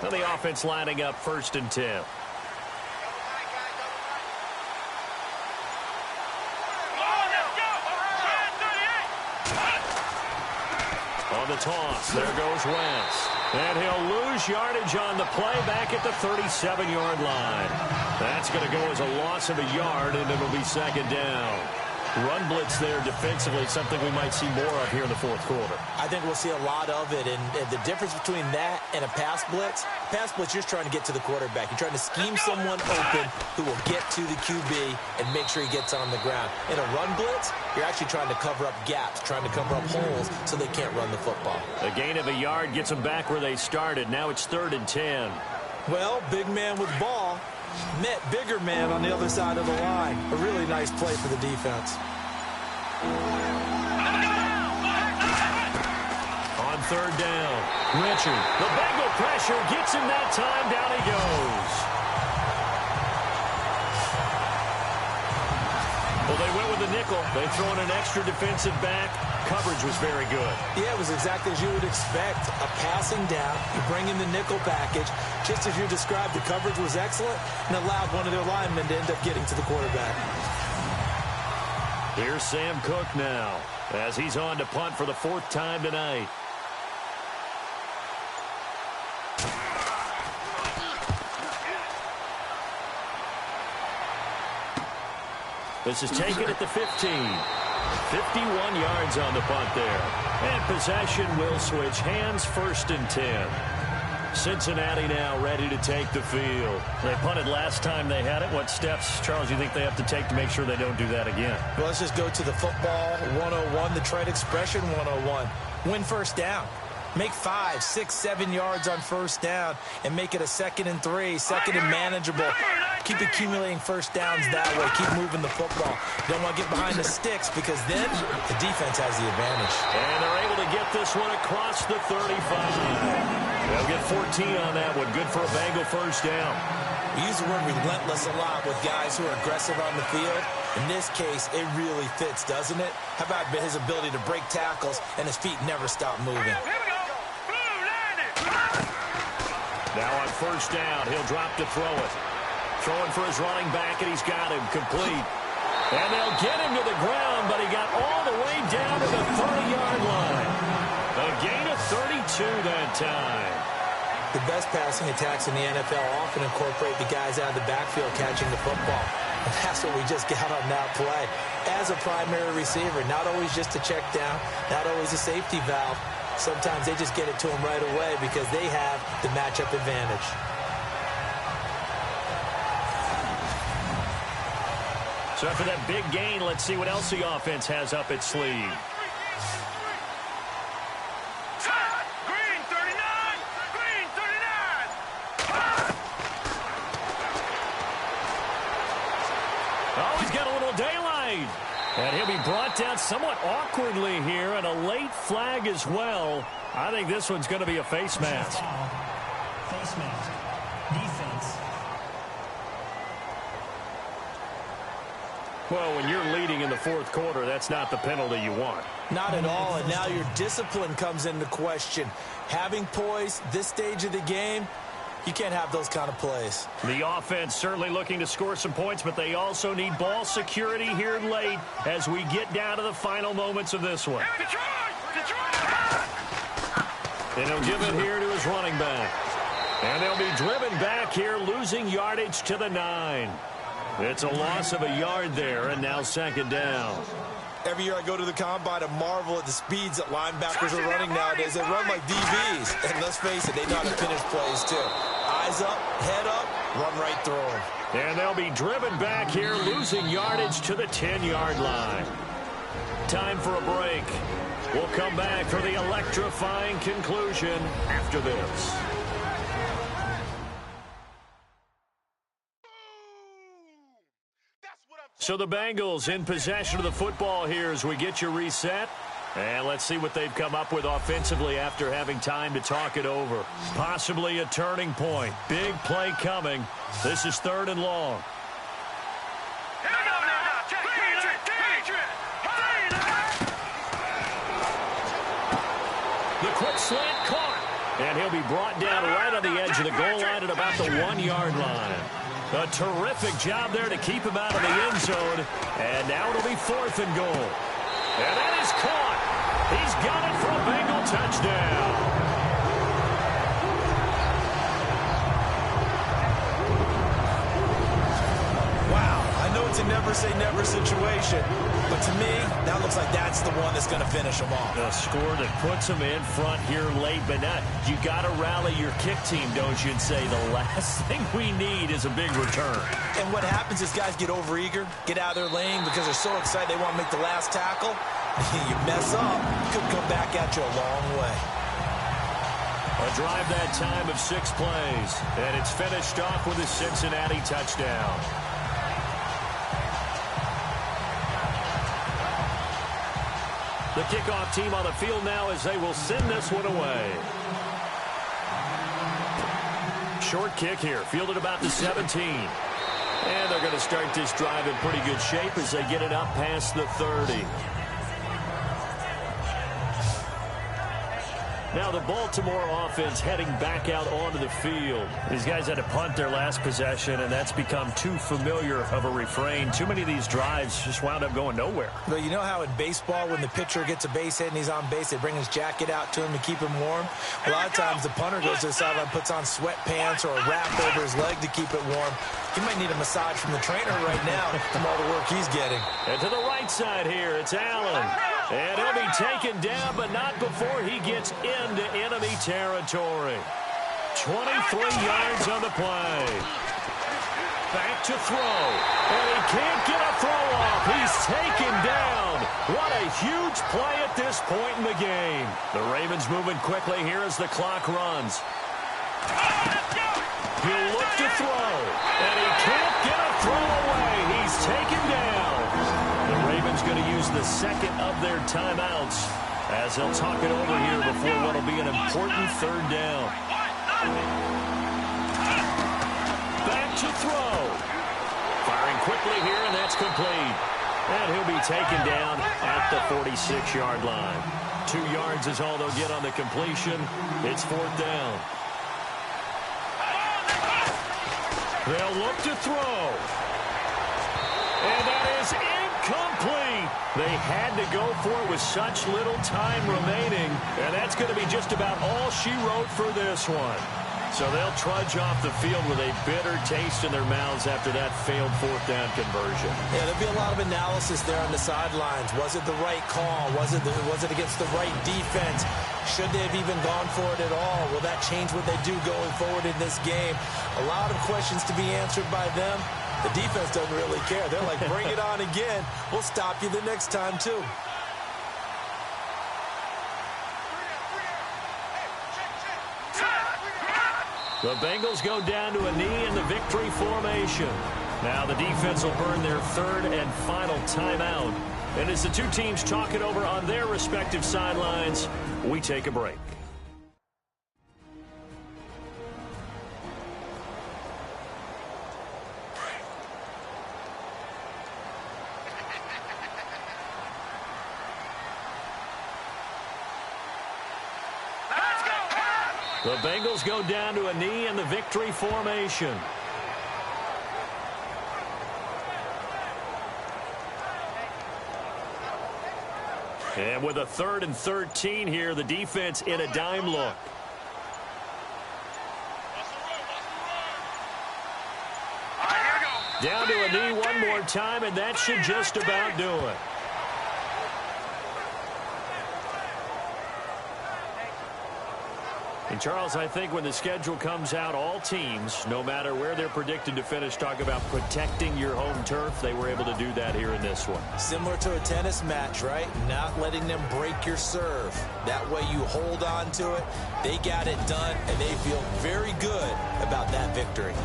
So the offense lining up 1st and 10. On the toss, there goes Wentz. And he'll lose yardage on the play back at the 37-yard line. That's going to go as a loss of a yard, and it'll be second down. Run blitz there defensively, something we might see more of here in the 4th quarter. I think we'll see a lot of it, and the difference between that and a pass blitz, you're just trying to get to the quarterback. You're trying to scheme someone open who will get to the QB and make sure he gets on the ground. In a run blitz, you're actually trying to cover up gaps, trying to cover up holes so they can't run the football. A gain of a yard gets them back where they started. Now it's 3rd and 10. Well, big man with ball met bigger man on the other side of the line. A really nice play for the defense. On third down, Richard. The Bengal pressure gets him that time. Down he goes. Well, they went with the nickel. They throw in an extra defensive back. Coverage was very good. Yeah, it was exactly as you would expect. A passing down. You bring in the nickel package. Just as you described, the coverage was excellent and allowed one of their linemen to end up getting to the quarterback. Here's Sam Cook now as he's on to punt for the 4th time tonight. This is taken at the 15. 51 yards on the punt there. And possession will switch hands, 1st and 10. Cincinnati now ready to take the field. They punted last time they had it. What steps, Charles, you think they have to take to make sure they don't do that again? Well, let's just go to the football 101, the trade expression 101. Win first down. Make 5, 6, 7 yards on first down and make it a 2nd and 3, 2nd and manageable. Keep accumulating first downs that way. Keep moving the football. Don't want to get behind the sticks because then the defense has the advantage. And they're able to get this one across the 35. They'll get 14 on that one. Good for a Bengal first down. We use the word relentless a lot with guys who are aggressive on the field. In this case, it really fits, doesn't it? How about his ability to break tackles and his feet never stop moving? Now on first down, he'll drop to throw it. Throwing for his running back, and he's got him complete. And they'll get him to the ground, but he got all the way down to the 30-yard line. A gain of 32 that time. The best passing attacks in the NFL often incorporate the guys out of the backfield catching the football. And that's what we just got on that play. As a primary receiver, not always just a check down, not always a safety valve. Sometimes they just get it to him right away because they have the matchup advantage. So after that big gain, let's see what else the offense has up its sleeve. Green 39! Green 39! Oh, he's got a little daylight. And he'll be brought down somewhat awkwardly here, and a late flag as well. I think this one's going to be a face mask. Face mask. Defense. Well, when you're leading in the fourth quarter, that's not the penalty you want. Not at all, and now your discipline comes into question. Having poise this stage of the game, you can't have those kind of plays. The offense certainly looking to score some points, but they also need ball security here late as we get down to the final moments of this one. And he'll give it here to his running back. And they'll be driven back here, losing yardage to the 9. It's a loss of a yard there, and now second down. Every year I go to the combine and marvel at the speeds that linebackers are running nowadays. They run like DBs. And let's face it, they know how to finish plays too. Eyes up, head up, run right through them. And they'll be driven back here, losing yardage to the 10-yard line. Time for a break. We'll come back for the electrifying conclusion after this. So the Bengals in possession of the football here as we get you reset. And let's see what they've come up with offensively after having time to talk it over. Possibly a turning point. Big play coming. This is 3rd and long. The quick slant caught. And he'll be brought down right on the edge of the goal line at about the 1-yard line. A terrific job there to keep him out of the end zone. And now it'll be 4th and goal. And that is caught. He's got it for a Bengal touchdown. Wow, I know it's a never-say-never situation, but to me, that looks like that's the one that's going to finish them off. A score that puts them in front here late, but not. You got to rally your kick team, don't you, and say the last thing we need is a big return. And what happens is guys get overeager, get out of their lane because they're so excited they want to make the last tackle. You mess up, could come back at you a long way. A drive that time of 6 plays, and it's finished off with a Cincinnati touchdown. The kickoff team on the field now as they will send this one away. Short kick here, fielded about the 17. And they're going to start this drive in pretty good shape as they get it up past the 30. Now the Baltimore offense heading back out onto the field. These guys had to punt their last possession, and that's become too familiar of a refrain. Too many of these drives just wound up going nowhere. But you know how in baseball, when the pitcher gets a base hit and he's on base, they bring his jacket out to him to keep him warm? A lot of times the punter goes to the sideline, puts on sweatpants or a wrap over his leg to keep it warm. He might need a massage from the trainer right now from all the work he's getting. And to the right side here, it's Allen. And he'll be taken down, but not before he gets into enemy territory. 23 yards on the play. Back to throw. And he can't get a throw off. He's taken down. What a huge play at this point in the game. The Ravens moving quickly here as the clock runs. He'll look to throw. And he can't get a throw away. He's taken down. The Ravens going to use the second of their timeouts as they'll talk it over here before what will be an important 3rd down. Back to throw. Firing quickly here, and that's complete. And he'll be taken down at the 46-yard line. 2 yards is all they'll get on the completion. It's 4th down. They'll look to throw. And that is incomplete. They had to go for it with such little time remaining. And that's going to be just about all she wrote for this one. So they'll trudge off the field with a bitter taste in their mouths after that failed 4th down conversion. Yeah, there'll be a lot of analysis there on the sidelines. Was it the right call? Was it against the right defense? Should they have even gone for it at all? Will that change what they do going forward in this game? A lot of questions to be answered by them. The defense doesn't really care. They're like, bring it on again. We'll stop you the next time, too. The Bengals go down to a knee in the victory formation. Now the defense will burn their 3rd and final timeout. And as the two teams talk it over on their respective sidelines, we take a break. The Bengals go down to a knee in the victory formation. And with a 3rd and 13 here, the defense in a dime look. Down to a knee one more time, and that should just about do it. And, Charles, I think when the schedule comes out, all teams, no matter where they're predicted to finish, talk about protecting your home turf. They were able to do that here in this one. Similar to a tennis match, right? Not letting them break your serve. That way you hold on to it. They got it done, and they feel very good about that victory.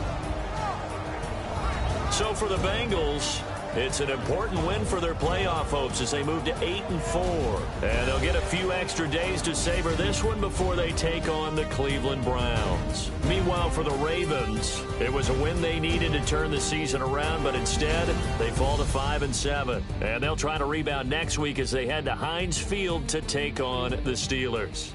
So for the Bengals, it's an important win for their playoff hopes as they move to 8-4. And they'll get a few extra days to savor this one before they take on the Cleveland Browns. Meanwhile, for the Ravens, it was a win they needed to turn the season around, but instead they fall to 5-7. And they'll try to rebound next week as they head to Heinz Field to take on the Steelers.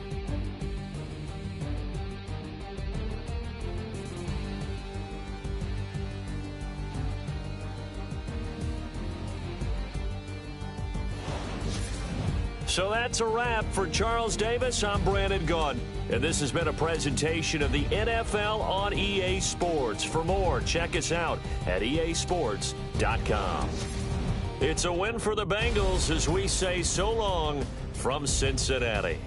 So that's a wrap. For Charles Davis, I'm Brandon Gaudin. And this has been a presentation of the NFL on EA Sports. For more, check us out at easports.com. It's a win for the Bengals as we say so long from Cincinnati.